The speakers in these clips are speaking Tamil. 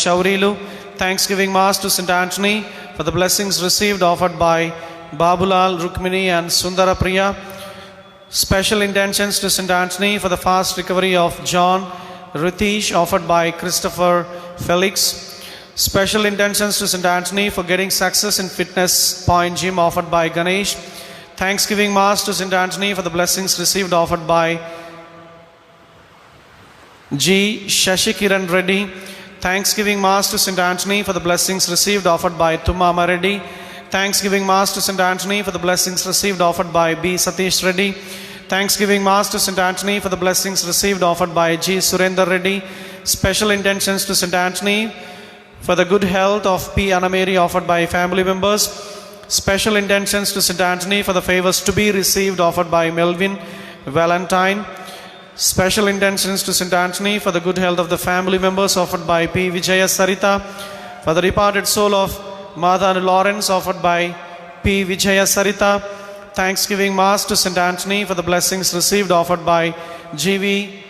Shaurilu. Thanksgiving Mass to St. Anthony for the blessings received offered by Babulal, Rukmini and Sundara Priya. Special intentions to St. Anthony for the fast recovery of John Ritish offered by Christopher Felix. Special intentions to St. Anthony for getting success in Fitness Point Gym offered by Ganesh. Thanksgiving Mass to St. Anthony for the blessings received offered by G. Shashikiran Reddy. Thanksgiving Mass to St. Anthony for the blessings received offered by Tumama Reddy. Thanksgiving Mass to St. Anthony for the blessings received offered by B. Satish Reddy. Thanksgiving Mass to St. Anthony for the blessings received offered by G. Surendra Reddy. Special intentions to St. Anthony for the good health of P. Anamary offered by family members. Special intentions to St. Anthony for the favors to be received offered by Melvin Valentine. Special intentions to St. Anthony for the good health of the family members offered by P. Vijaya Sarita. For the departed soul of Madhan Lawrence offered by P. Vijaya Sarita. Thanksgiving Mass to St. Anthony for the blessings received offered by G.V.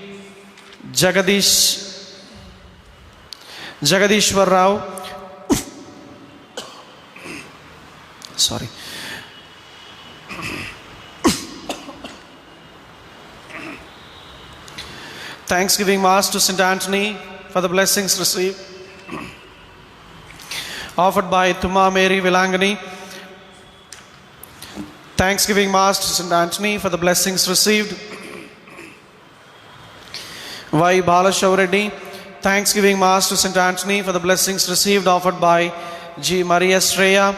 Jagadishwar Rao. Sorry. Thanksgiving Mass to St. Anthony for the blessings received offered by Tuma Mary Vilangani. Thanksgiving Mass to St. Anthony for the blessings received Y. Balashaw. Thanksgiving Mass to St. Anthony for the blessings received offered by G. Maria Sreya.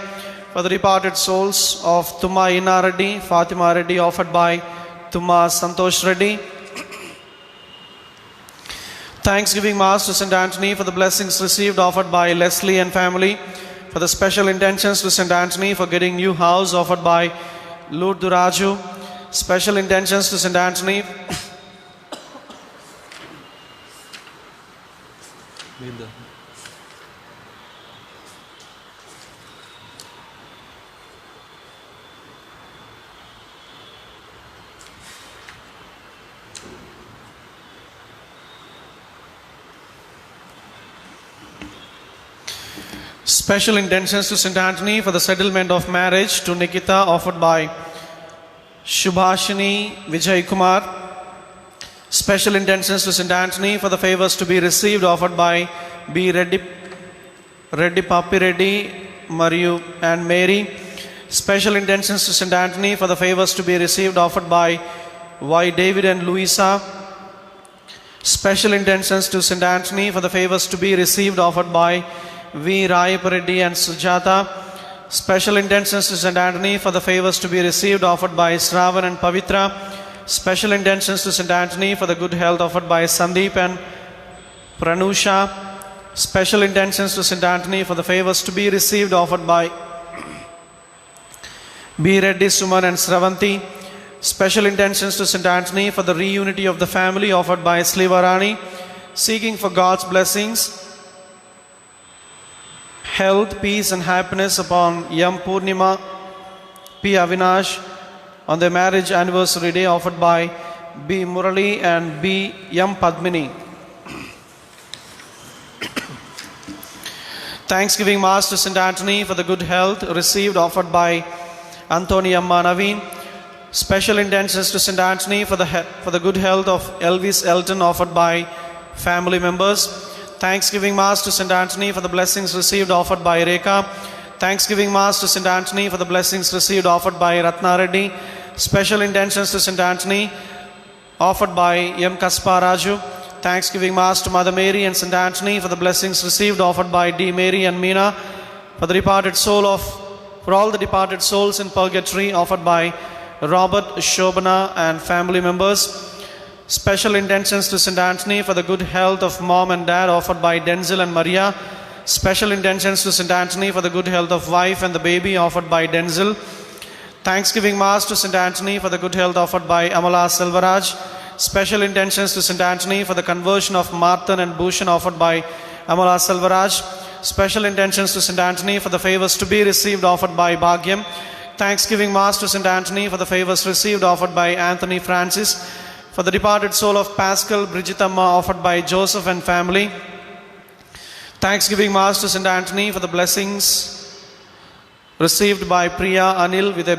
For the departed souls of Tuma Ina Reddy, Fatima Reddy offered by Tuma Santosh Reddy. Thanksgiving Mass to St. Anthony for the blessings received offered by Leslie and family. For the special intentions to St. Anthony for getting new house offered by Lourdes Raju. Special intentions to St. Anthony Special intentions to St. Anthony for the settlement of marriage to Nikita offered by Shubhashini Vijay Kumar. Special intentions to St. Anthony for the favors to be received offered by B. Reddy Papi Reddy, Mariu and Mary. Special intentions to St. Anthony for the favors to be received offered by Y. David and Louisa. Special intentions to St. Anthony for the favors to be received offered by V. Rayapareddy and Sujata. Special intentions to St. Anthony for the favors to be received offered by Sravan and Pavitra. Special intentions to St. Anthony for the good health offered by Sandeep and Pranusha. Special intentions to St. Anthony for the favors to be received offered by B. Reddy Suman and Sravanti. Special intentions to St. Anthony for the reunity of the family offered by Slivarani. Seeking for God's blessings, health, peace and happiness upon Yam Purnima P. Avinash on their marriage anniversary day offered by B. Murali and B. Yam Padmini. Thanksgiving Mass to St. Anthony for the good health received offered by Anthony Amma Naveen. Special intentions to St. Anthony for the good health of Elvis Elton offered by family members. Thanksgiving Mass to St. Anthony for the blessings received offered by Rekha. Thanksgiving Mass to St. Anthony for the blessings received offered by Ratna Reddy. Special intentions to St. Anthony offered by M. Kasparaju. Thanksgiving Mass to Mother Mary and St. Anthony for the blessings received offered by D. Mary and Meena. For all the departed souls in purgatory offered by Robert, Shobana and family members. Special intentions to St. Anthony for the good health of mom and dad offered by Denzel and Maria. Special intentions to St. Anthony for the good health of wife and the baby offered by Denzel. Thanksgiving Mass to St. Anthony for the good health offered by Amala Selvaraj. Special intentions to St. Anthony for the conversion of Marthan and Bhushan offered by Amala Selvaraj. Special intentions to St. Anthony for the favors to be received offered by Bhagyam. Thanksgiving Mass to St. Anthony for the favors received offered by Anthony Francis. For the departed soul of Pascal Brigittamma offered by Joseph and family. Thanksgiving Mass to St. Anthony for the blessings received by Priya Anil with a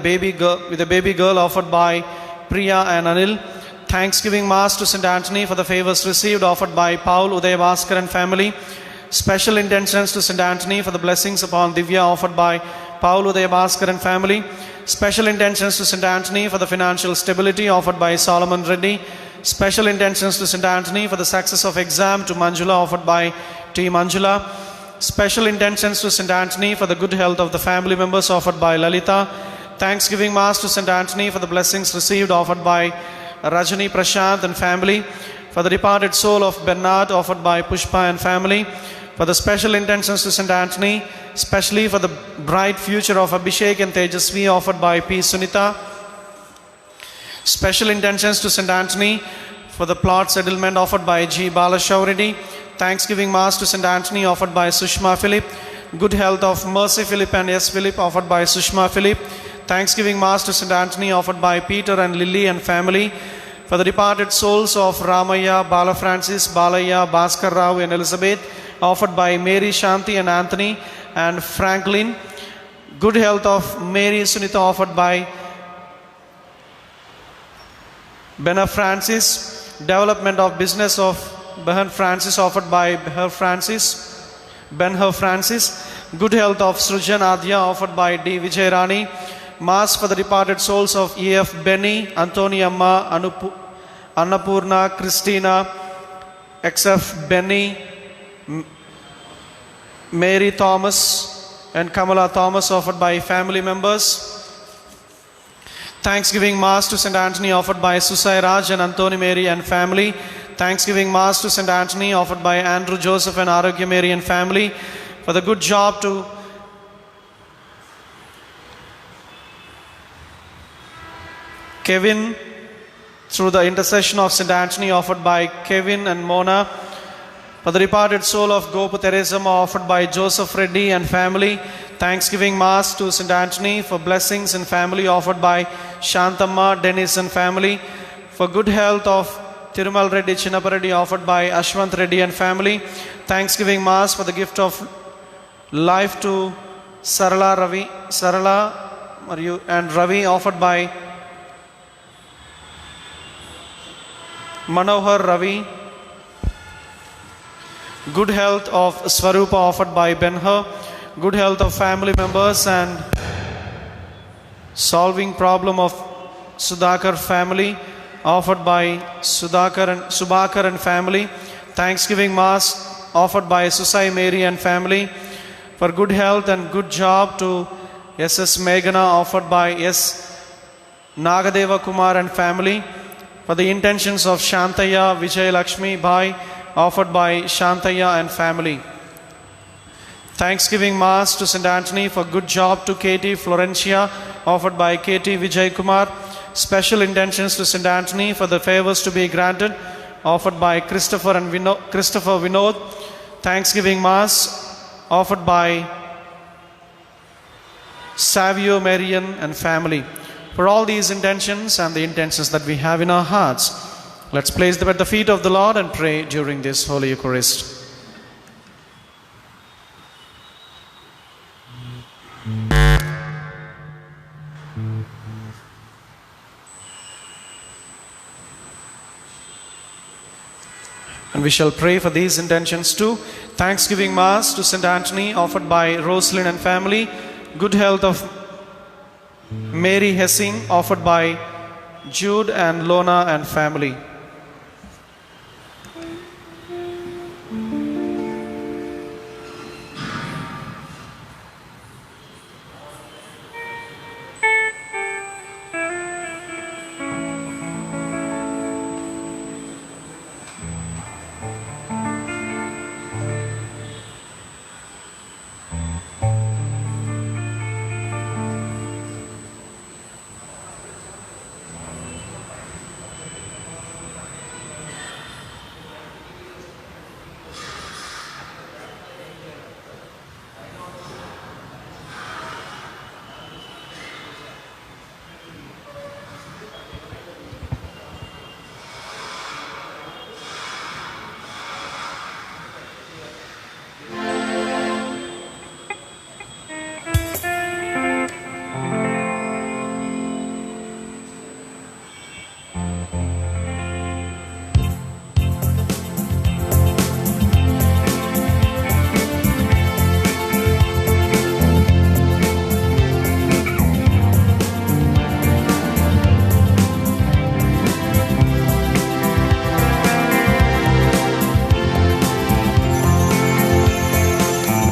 baby girl offered by Priya and Anil. Thanksgiving Mass to St. Anthony for the favors received offered by Paul Udayavaskar and family. Special intentions to St. Anthony for the blessings upon Divya offered by Paul Udayavaskar and family. Special intentions to St. Anthony for the financial stability offered by Solomon Reddy. Special intentions to St. Anthony for the success of exam to Manjula offered by T. Manjula. Special intentions to St. Anthony for the good health of the family members offered by Lalita. Thanksgiving Mass to St. Anthony for the blessings received offered by Rajani Prashant and family. For the departed soul of Bernard offered by Pushpa and family. For the special intentions to St. Anthony, especially for the bright future of Abhishek and Tejasvi offered by P. Sunita. Special intentions to St. Anthony for the plot settlement offered by G. Balashauridi. Thanksgiving Mass to St. Anthony offered by Sushma Philip. Good health of Mercy Philip and S. Philip offered by Sushma Philip. Thanksgiving Mass to St. Anthony offered by Peter and Lily and family. For the departed souls of Ramaya, Bala Francis, Balaya, Bhaskar Rao and Elizabeth offered by Mary, Shanti and Anthony and Franklin. Good health of Mary Sunita offered by Benna Francis. Development of business of Behan Francis offered by Ben Francis. Good health of Srujan Adya offered by D. Vijay Mass for the departed souls of E.F. Benny, Antoni Amma, Annapurna, Christina, X.F. Benny, Mary Thomas and Kamala Thomas offered by family members. Thanksgiving Mass to St. Anthony offered by Susai Raj and Antoni Mary and family. Thanksgiving Mass to St. Anthony offered by Andrew Joseph and Arogya Mary and family. For the good job to Kevin through the intercession of St. Anthony offered by Kevin and Mona. For the departed soul of Gopu Teresama offered by Joseph Reddy and family. Thanksgiving Mass to St. Anthony for blessings and family offered by Shantamma, Dennis and family. For good health of Tirumal Reddy, Chinnapareddy offered by Ashwant Reddy and family. Thanksgiving Mass for the gift of life to Sarala and Ravi offered by Manohar Ravi. Good health of Swarupa offered by Benha. Good health of family members and solving problem of Sudhakar family offered by Subhakar and family. Thanksgiving Mass offered by Susai Mary and family. For good health and good job to S.S. Meghana offered by S. Nagadeva Kumar and family. For the intentions of Shantaya Vijay Lakshmi Bhai offered by Shantaya and family. Thanksgiving Mass to St. Anthony for good job to Katie Florencia offered by Katie Vijay Kumar. Special intentions to St. Anthony for the favors to be granted offered by Christopher Vinod. Thanksgiving Mass offered by Savio Marian and family. For all these intentions and the intentions that we have in our hearts, let's place them at the feet of the Lord and pray during this Holy Eucharist. And we shall pray for these intentions too. Thanksgiving Mass to St. Anthony offered by Rosalind and family. Good health of Mary Hessing offered by Jude and Lona and family.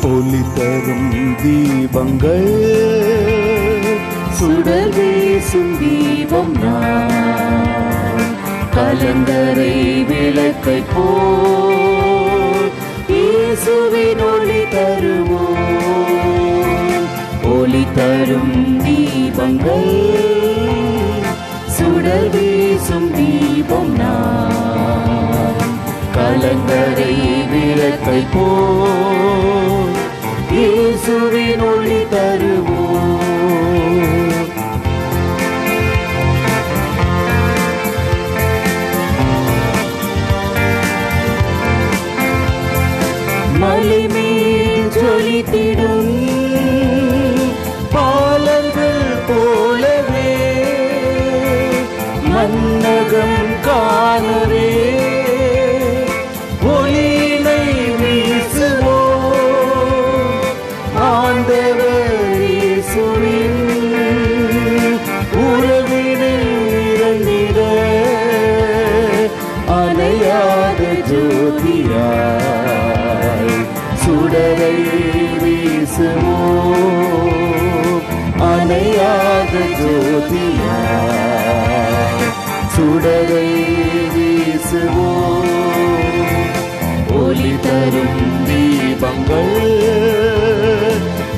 ஒளி தரும் தீபங்கள் சுடர் வீசும் தீபம் நான் கலங்கரை விளக்கை போல் இயேசுவின் ஒளி தருவோம். ஒளி தரும் தீபங்கள் சுடர் வீசும் தீபம் நான் கலங்கரை விளக்கை போல் இயேசுவின் ஒளி தருவோம். மலைமேல் ஜொலித்திடும் பாலர்கள் போலவே மன்னகம் காணவே ஒளியினை வீசுவோம். ஆண்டவர் இயேசுவின் உறவினில் இறந்திட அணையாத ஜோதியாய் சுடரை வீசுவோம். அணையாத ஜோதியாய் சுடரை வீசுவோம். ஒளி தரும் தீபங்கள்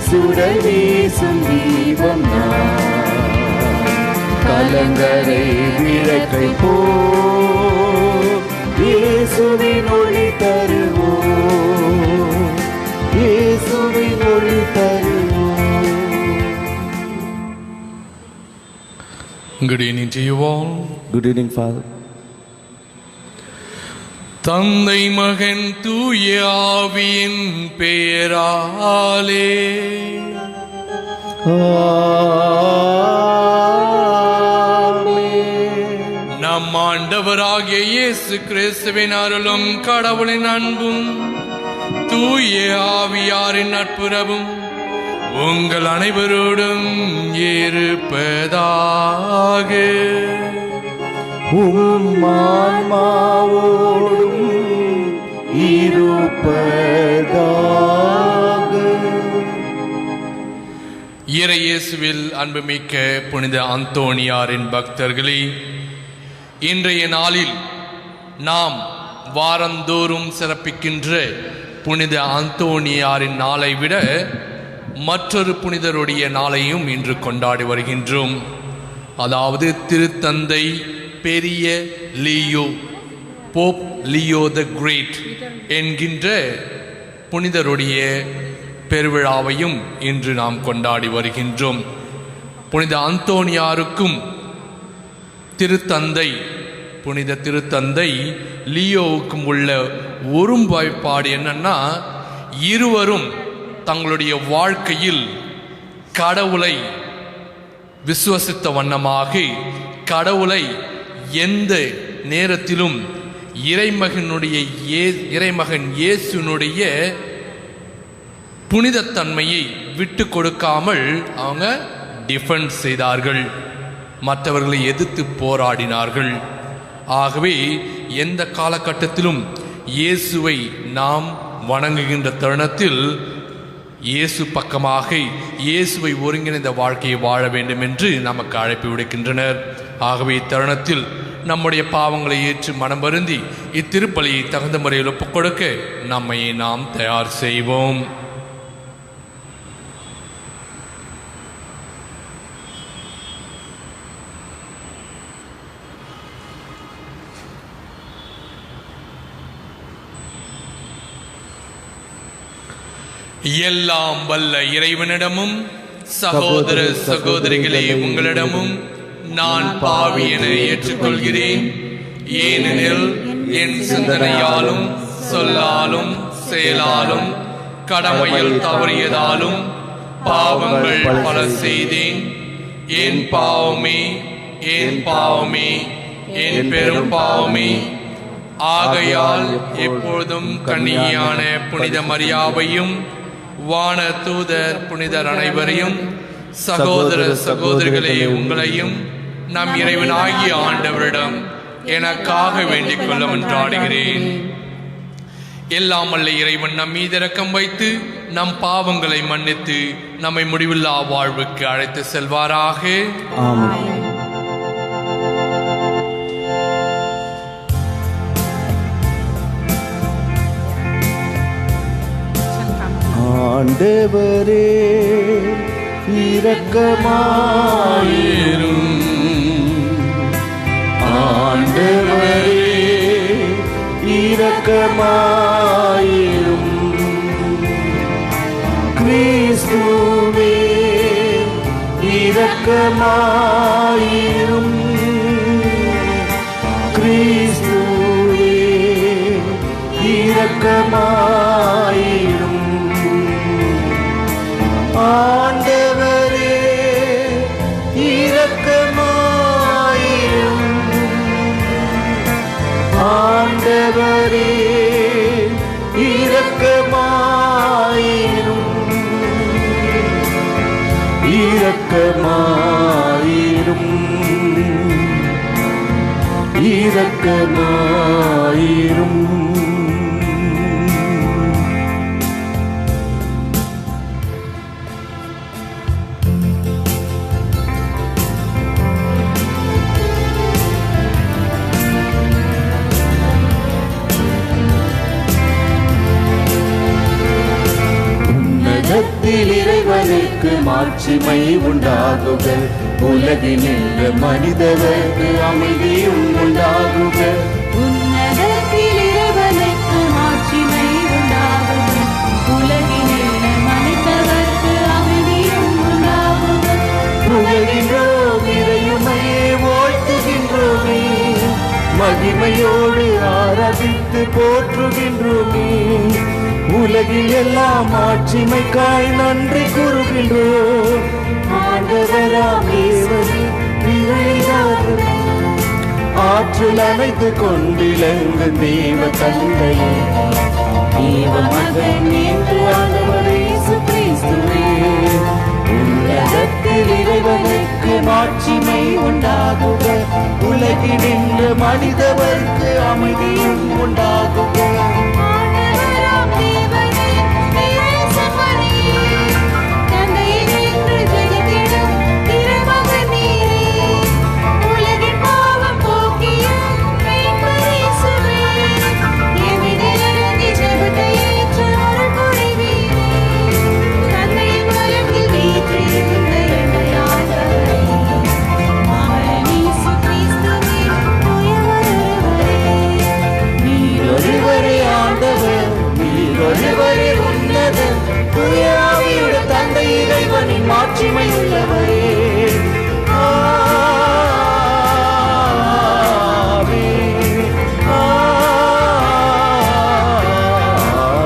சுடர் வீசும் தீபம் நான் கலங்கரை விளக்கை போல் இயேசுவின் ஒளி தருவோம். இயேசுவின் ஒளி தருவோம். Good evening to you all. Good evening, Father. தந்தை மகன் தூய ஆவியின் பெயராலே ஆமென். நம் ஆண்டவராகிய இயேசு கிறிஸ்துவின் அருளும் கடவுளின் அன்பும் தூய ஆவியாரின் நட்புறவும் உங்கள் அனைவரோடும் இருப்பதாக. உம் ஆன்மாவோடும் இருப்பதாக. இறை இயேசுவில் அன்புமிக்க புனித அந்தோணியாரின் பக்தர்களே, இன்றைய நாளில் நாம் வாரந்தோறும் சிறப்பிக்கின்ற புனித அந்தோணியாரின் நாளை விட மற்றொரு புனிதருடைய நாளையும் இன்று கொண்டாடி வருகின்றோம். அதாவது திருத்தந்தை பெரிய Leo, pope Leo the great என்கின்ற புனிதருடைய பெருவிழாவையும் இன்று நாம் கொண்டாடி வருகின்றோம். புனித அந்தோணியாருக்கும் திருத்தந்தை புனித திருத்தந்தை லியோவுக்கும் உள்ள ஒருமைப்பாடு என்னன்னா, இருவரும் தங்களுடைய வாழ்க்கையில் கடவுளை விசுவசித்த வண்ணமாக கடவுளை எந்த நேரத்திலும் இறைமகன் இயேசுனுடைய புனிதத்தன்மையை விட்டு கொடுக்காமல் அவங்க டிஃபெண்ட் செய்தார்கள், மற்றவர்களை எதிர்த்து போராடினார்கள். ஆகவே எந்த காலகட்டத்திலும் இயேசுவை நாம் வணங்குகின்ற தருணத்தில் இயேசு பக்கமாக இயேசுவை ஒருங்கிணைந்த வாழ்க்கையை வாழ வேண்டும் என்று நமக்கு அழைப்பு விடுக்கின்றனர். ஆகவே இத்தருணத்தில் நம்முடைய பாவங்களை ஏற்று மனம் வருந்தி இத்திருப்பலியை தகுந்த முறையில் ஒப்புக் கொடுக்க நம்மை நாம் தயார் செய்வோம். எல்லாம் வல்ல இறைவனிடமும் சகோதர சகோதரிகளே உங்களிடமும் நான் பாவி என ஏற்றுக்கொள்கிறேன். ஏனெனில் என் சிந்தனையாலும் சொல்லாலும் செயலாலும் கடமையில் தவறியதாலும் பாவங்கள் பல செய்தேன். என் பாவமே என் பாவமே என் பெரும் பாவமே. ஆகையால் எப்பொழுதும் கன்னியான புனித மரியாவையும் வான தூதர் புனிதர் அனைவரையும் சகோதர சகோதரிகளே உங்களையும் நம் இறைவனாகிய ஆண்டவரிடம் எனக்காக வேண்டிக் கொள்ள மன்றாடுகிறேன். எல்லாம் வல்ல இறைவன் நம் மீது இரக்கம் வைத்து நம் பாவங்களை மன்னித்து நம்மை முடிவில்லா வாழ்வுக்கு அழைத்து செல்வாராக. ஆமென். ஆண்டவரே இரக்கமாயிரும். ஆண்டவரே இரக்கமாயிரும். கிறிஸ்துவே இரக்கமாயிரும். கிறிஸ்துவே இரக்கமாயிரும். ஆண்டவரே இரக்கமாயிரும். ஆண்டவரே இரக்கமாயிரும். இரக்கமாயிரும். இரக்கமாயிரும். இறைவனுக்கு மாட்சிமை உண்டாகுக. உலகினில் மனிதருக்கு அமைதியும் உண்டாகுக. உன்னதத்தில் இறைவனுக்கு மாட்சிமை உண்டாகுக. உலகினில் மனிதருக்கு அமைதியும் உண்டாகுக. புகழ்கின்றோம் இறையுமையே வாழ்த்துகின்றோமே. மகிமையோடு ஆராதித்து போற்றுகின்றோமே. உலகில் எல்லாம் ஆட்சிமைக்காய் நன்றி கூறுகின்றோம். ஆண்டவராம் தேவனே நிறைவாக ஆற்றல் அனைத்து கொண்டிலங்கு தேவ தந்தையே தேவ மகன் என்று ஆண்டவர் இயேசு கிறிஸ்துவே. உலகத்தில் இறைவனுக்கு மாட்சிமை உண்டாகுக. உலகினின்று மனிதவர்க்கு அமைதியும் உண்டாகுக. ஆண்டவராம் தேவனே, நேசமணியே, தந்தையினின்று ஜெனித்திடும் திருமகன் நீரே. உலகின் பாவம் போக்கிய மீட்பர் இயேசுவே, எம்மில் இறங்கி ஜெபத்தை ஏற்று அருள் புரிவீரே. தந்தையின் வலத்தில் வீற்றிருந்த எங்கள் ஆண்டவரே, மகன் இயேசு கிறிஸ்துவே, தூயவர் ஒருவரே. நீர் ஒருவரே ஆண்டவர், நீர் ஒருவரே உன்னதர். தூய ஆவியுடைய தந்தை இறைவனின் மாட்சிமை உள்ளவரே. ஆமென்.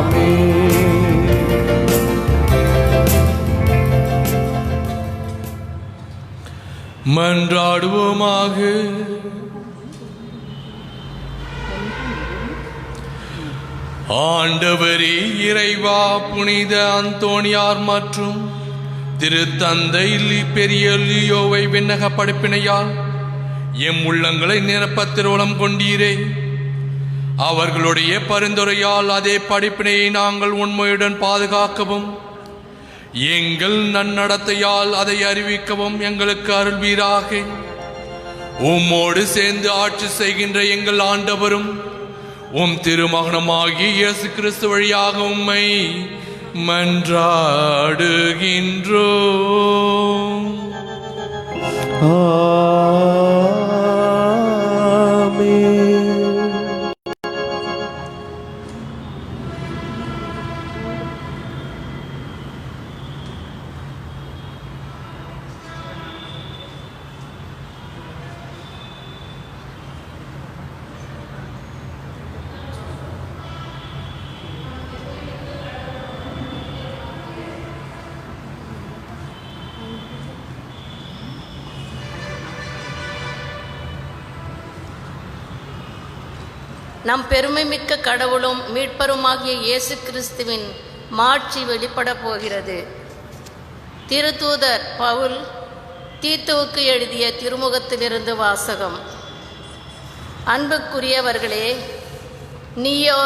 ஆமென். மன்றாடுவோமாக. ஆண்டவரே இறைவா, புனித அந்தோணியார் மற்றும் திருத்தந்தை பெரிய லியோவை விண்ணக படைப்பினையால் எம் உள்ளங்களை நிரப்ப திருவுளம் கொண்டீரே. அவர்களுடைய பரிந்துரையால் அதே படிப்பினையை நாங்கள் உண்மையுடன் பாதுகாக்கவும் எங்கள் நன்னடத்தையால் அதை அறிவிக்கவும் எங்களுக்கு அருள்வீராக. உம்மோடு சேர்ந்து ஆட்சி செய்கின்ற எங்கள் ஆண்டவரும் உம் திருமகனமாகிய இயேசு கிறிஸ்து வழியாக உம்மை மன்றாடுகின்றோம். ஆமென். நம் பெருமைமிக்க கடவுளும் மீட்பருமாகிய இயேசு கிறிஸ்துவின் மாட்சி வெளிப்பட போகிறது. திருத்தூதர் பவுல் தீத்துவுக்கு எழுதிய திருமுகத்திலிருந்து வாசகம். அன்புக்குரியவர்களே, நீயோ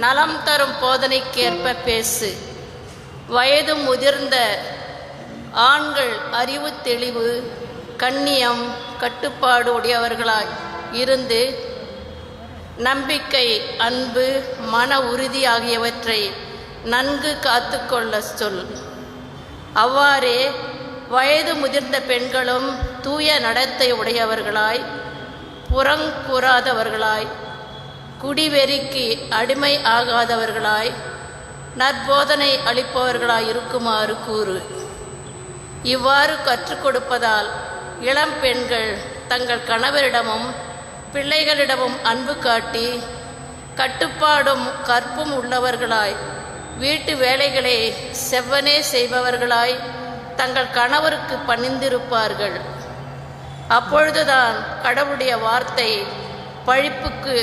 நலம் தரும் போதனைக்கேற்ப பேசு. வயது முதிர்ந்த ஆண்கள் அறிவு தெளிவு கண்ணியம் கட்டுப்பாடு உடையவர்களாய் இருந்து நம்பிக்கை அன்பு மன உறுதி ஆகியவற்றை நன்கு காத்துக்கொள்ள சொல். அவ்வாறே வயது முதிர்ந்த பெண்களும் தூய நடத்தை உடையவர்களாய் புறங்கூறாதவர்களாய் குடிவெறிக்கு அடிமை ஆகாதவர்களாய் நற்போதனை அளிப்பவர்களாய் இருக்குமாறு கூறு. இவ்வாறு கற்றுக் கொடுப்பதால் இளம் பெண்கள் தங்கள் கணவரிடமும் பிள்ளைகளிடமும் அன்பு காட்டி கட்டுப்பாடும் கற்பும் உள்ளவர்களாய் வீட்டு வேலைகளை செவ்வனே செய்பவர்களாய் தங்கள் கணவருக்கு பணிந்திருப்பார்கள். அப்பொழுதுதான் கடவுளுடைய வார்த்தை பழிப்புக்கு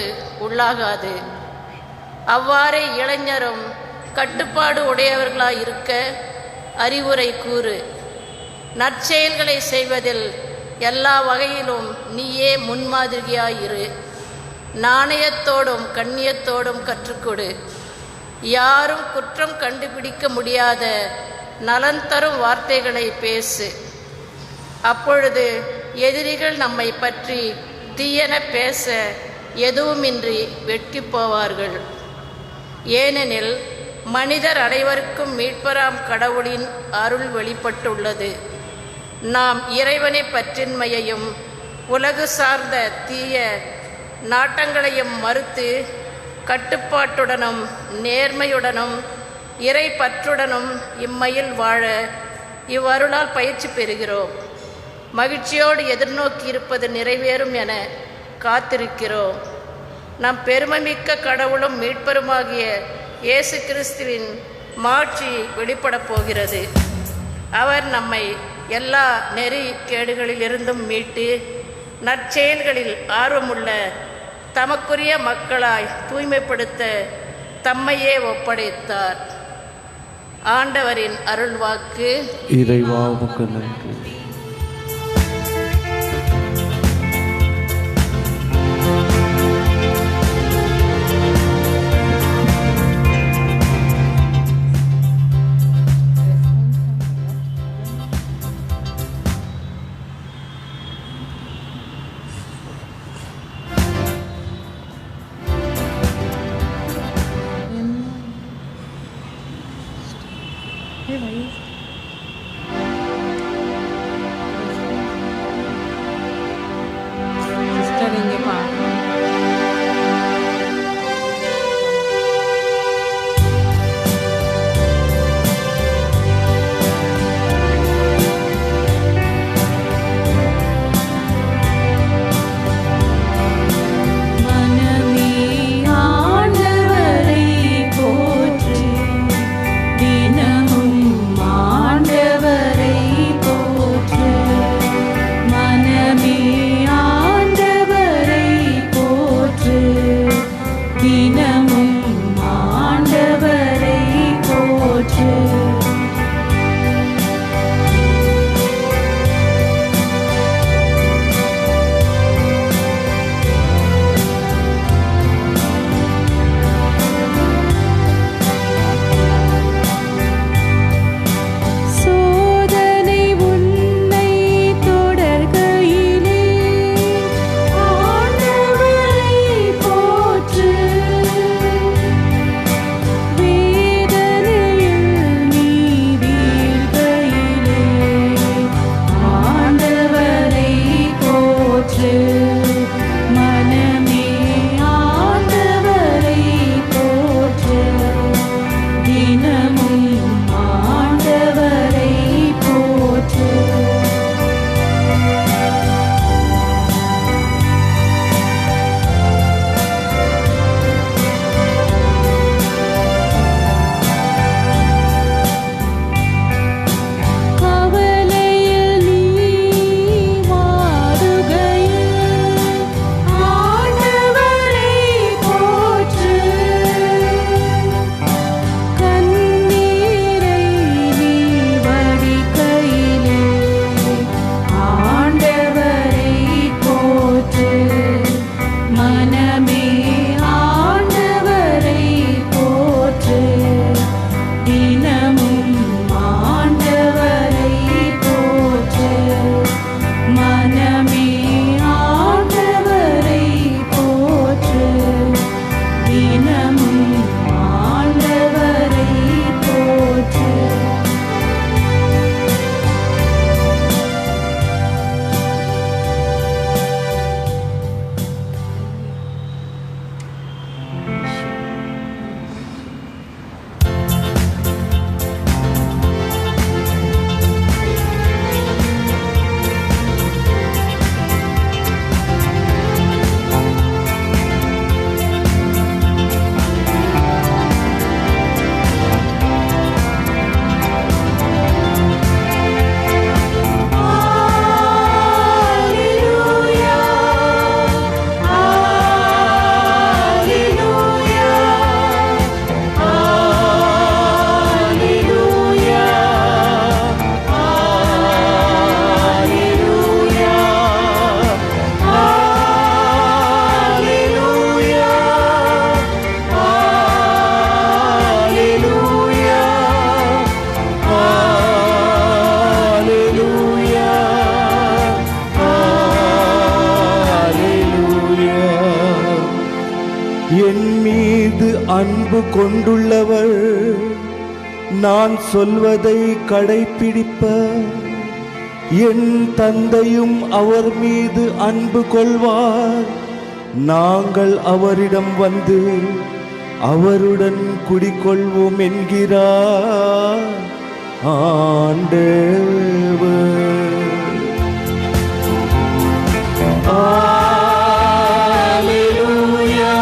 உள்ளாகாது. அவ்வாறே இளைஞரும் கட்டுப்பாடு உடையவர்களாய் இருக்க அறிவுரை கூறு. நற்செயல்களை செய்வதில் எல்லா வகையிலும் நீயே முன்மாதிரியாயிரு. நாணயத்தோடும் கண்ணியத்தோடும் கற்றுக்கொடு. யாரும் குற்றம் கண்டுபிடிக்க முடியாத நலன் தரும் வார்த்தைகளை பேசு. அப்பொழுது எதிரிகள் நம்மை பற்றி தீயென பேச எதுவுமின்றி வெட்கி போவார்கள். ஏனெனில் மனிதர் அனைவருக்கும் மீட்பராம் கடவுளின் அருள் வெளிப்பட்டுள்ளது. நாம் இறைவனை பற்றின்மையையும் உலகு சார்ந்த தீய நாட்டங்களையும் மறுத்து கட்டுப்பாட்டுடனும் நேர்மையுடனும் இறை பற்றுடனும் இம்மையில் வாழ இவ்வருளால் பயிற்சி பெறுகிறோம். மகிழ்ச்சியோடு எதிர்நோக்கி இருப்பது நிறைவேறும் என காத்திருக்கிறோம். நம் பெருமைமிக்க கடவுளும் மீட்பருமாகிய இயேசு கிறிஸ்துவின் மாட்சி வெளிப்படப் போகிறது. அவர் நம்மை எல்லா நெறி கேடுகளிலிருந்தும் மீட்டு நற்செயல்களில் ஆர்வமுள்ள தமக்குரிய மக்களாய் தூய்மைப்படுத்த தம்மையே ஒப்படைத்தார். ஆண்டவரின் அருள்வாக்கு. இறைவா உமக்கு நன்றி. தினமும் அன்பு கொண்டுள்ளவர் நான் சொல்வதை கடைப்பிடிப்பர். என் தந்தையும் அவர் மீது அன்பு கொள்வார். நாங்கள் அவரிடம் வந்து அவருடன் குடிகொள்வோம் என்கிறார் ஆண்டவர். Alleluia,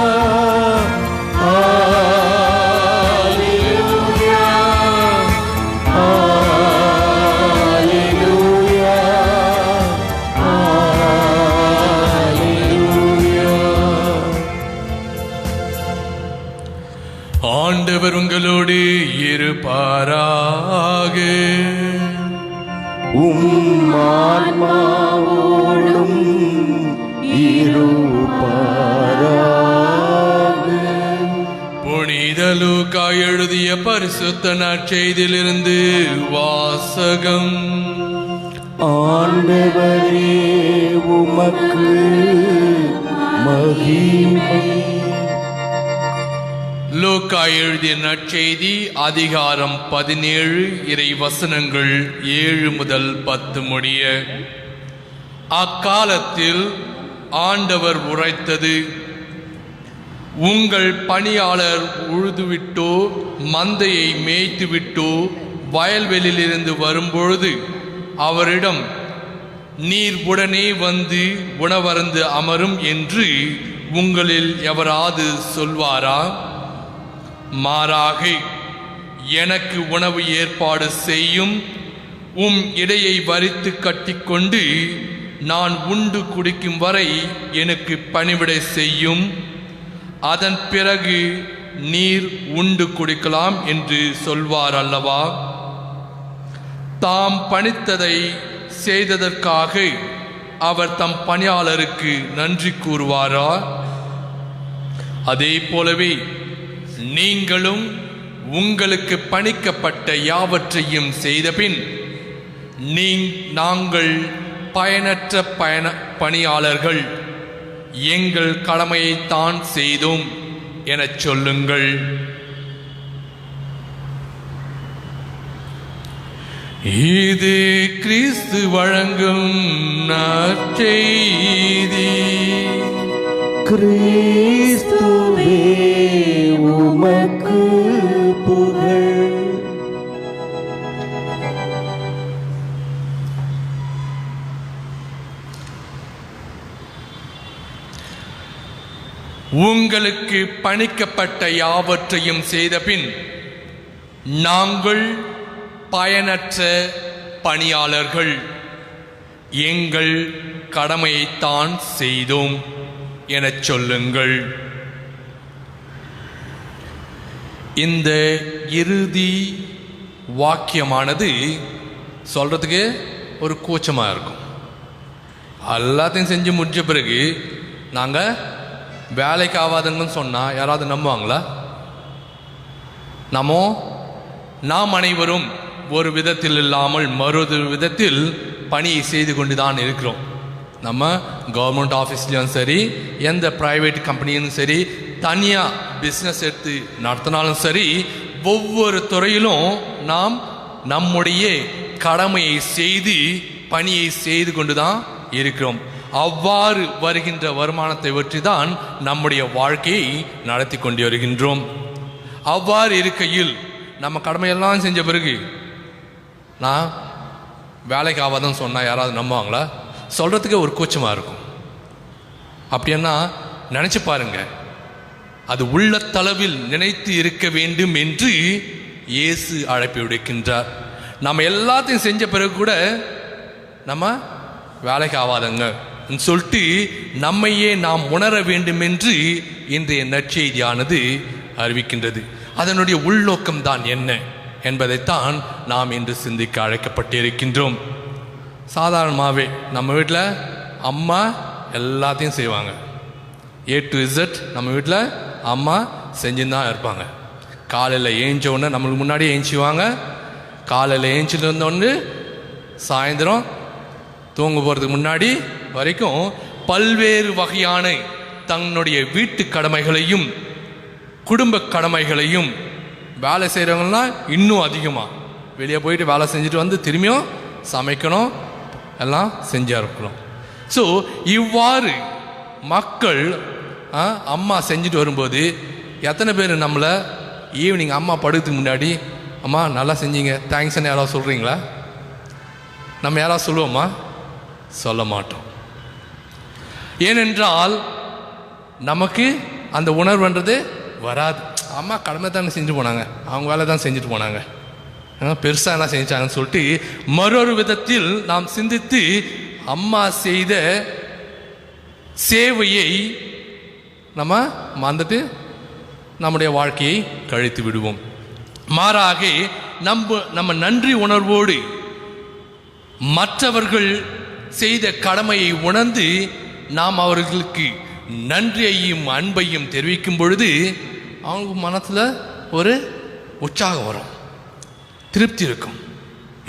Alleluia, Alleluia, Alleluia. ஆண்டவர் உங்களோடு இருப்பாராக. ஆன்மாவோடும் இருப்பாராக. புனித லூக்கா எழுதிய பரிசுத்த நற்செய்தியிலிருந்து வாசகம். ஆண்டவரே உமக்கு மகிமை. லூக்கா எழுதிய நற்செய்தி அதிகாரம் 17 இறை வசனங்கள் 7 முதல் 10 முடிய. அக்காலத்தில் ஆண்டவர் உரைத்தது, உங்கள் பணியாளர் உழுதுவிட்டோ மந்தையை மேய்த்துவிட்டோ வயல்வெளியிலிருந்து வரும்பொழுது அவரிடம், நீர் உடனே வந்து உணவருந்து அமரும் என்று உங்களில் எவராது சொல்வாரா? மாறாக, எனக்கு உணவு ஏற்பாடு செய்யும், இடையை வரித்து கட்டிக்கொண்டு நான் உண்டு குடிக்கும் வரை எனக்கு பணிவிடை செய்யும், அதன் பிறகு நீர் உண்டு குடிக்கலாம் என்று சொல்வார் அல்லவா? தாம் பணித்ததை செய்ததற்காக அவர் தம் பணியாளருக்கு நன்றி கூறுவாரா? அதே போலவே நீங்களும் உங்களுக்கு பணிக்கப்பட்ட யாவற்றையும் செய்தபின் நாங்கள் பயனற்ற பணியாளர்கள், எங்கள் கடமையைத்தான் செய்தோம் எனச் சொல்லுங்கள். இது கிறிஸ்து வழங்கும் நற்செய்தி. கிறிஸ்துவே உமக்கு புகழ். உங்களுக்கு பணிக்கப்பட்ட யாவற்றையும் செய்தபின் நாங்கள் பயனற்ற பணியாளர்கள், எங்கள் கடமையைத்தான் செய்தோம் எனச் சொல்லுங்கள். இந்த இறுதி வாக்கியமானது சொல்றதுக்கு ஒரு கூச்சமாக இருக்கும். எல்லாத்தையும் செஞ்சு முடிஞ்ச பிறகு நாங்கள் வேலைக்கு ஆகாதுங்கன்னு சொன்னால் யாராவது நம்புவாங்களா? நாம் அனைவரும் ஒரு விதத்தில் இல்லாமல் மற்றொரு விதத்தில் பணியை செய்து கொண்டு தான் இருக்கிறோம். நம்ம கவர்மெண்ட் ஆஃபீஸ்லையும் சரி, எந்த ப்ரைவேட் கம்பெனியும் சரி, தனியாக பிஸ்னஸ் எடுத்து நடத்தினாலும் சரி, ஒவ்வொரு துறையிலும் நாம் நம்முடைய கடமையை செய்து பணியை செய்து கொண்டு தான் இருக்கிறோம். அவ்வாறு வருகின்ற வருமானத்தை வச்சு தான் நம்முடைய வாழ்க்கையை நடத்தி கொண்டு வருகின்றோம். அவ்வாறு இருக்கையில் நம்ம கடமையெல்லாம் செஞ்ச பிறகு நான் வேலைக்கு ஆகாதுன்னு சொன்னால் யாராவது நம்புவாங்களா? சொல்கிறதுக்கே ஒரு கூச்சமாக இருக்கும். அப்படின்னா நினச்சி பாருங்க, அது உள்ளத்தளவில் நினைத்து இருக்க வேண்டும் என்று இயேசு அழைப்பு விடுக்கின்றார். நம்ம எல்லாத்தையும் செஞ்ச பிறகு கூட நம்ம வேலைக்கு ஆகாதங்க சொல்லிட்டு நம்மையே நாம் உணர வேண்டும் என்று இன்றைய நற்செய்தியானது அறிவிக்கின்றது. அதனுடைய உள்நோக்கம் தான் என்ன என்பதைத்தான் நாம் இன்று சிந்திக்க அழைக்கப்பட்டிருக்கின்றோம். சாதாரணமாகவே நம்ம வீட்டில் அம்மா எல்லாத்தையும் செய்வாங்க. A to Z நம்ம வீட்டில் அம்மா செஞ்சுன்னு தான் இருப்பாங்க. காலையில் ஏஞ்ச உடனே நம்மளுக்கு முன்னாடி ஏஞ்சிவாங்க. காலையில் ஏஞ்சிட்டு இருந்தோடனே சாயந்தரம் தூங்க போகிறதுக்கு முன்னாடி வரைக்கும் பல்வேறு வகையான தன்னுடைய வீட்டு கடமைகளையும் குடும்ப கடமைகளையும் வேலை செய்கிறவங்களாம் இன்னும் அதிகமாக வெளியே போயிட்டு வேலை செஞ்சுட்டு வந்து திரும்பியும் சமைக்கணும், எல்லாம் செஞ்சா இருக்கணும். ஸோ இவ்வாறு மக்கள் அம்மா செஞ்சுட்டு வரும்போது எத்தனை பேர் நம்மளை ஈவினிங் அம்மா படுக்கிறதுக்கு முன்னாடி அம்மா நல்லா செஞ்சீங்க தேங்க்ஸ்ன்னு யாராவது சொல்கிறீங்களா? நம்ம யாராவது சொல்லுவோமா? சொல்ல மாட்டோம். ஏனென்றால் நமக்கு அந்த உணர்வுன்றது வராது. அம்மா கடமை தானே செஞ்சு போனாங்க, அவங்க வேலை தான் செஞ்சுட்டு போனாங்க, பெருசாக என்ன செஞ்சாங்கன்னு சொல்லிட்டு மற்றொரு விதத்தில் நாம் சிந்தித்து அம்மா செய்த சேவையை நம்ம மறந்துட்டு நம்முடைய வாழ்க்கையை கழித்து விடுவோம். மாறாக நம்ம நன்றி உணர்வோடு மற்றவர்கள் செய்த கடமையை உணர்ந்து நாம் அவர்களுக்கு நன்றியையும் அன்பையும் தெரிவிக்கும் பொழுது அவங்க மனத்தில் ஒரு உற்சாகம் வரும், திருப்தி இருக்கும்,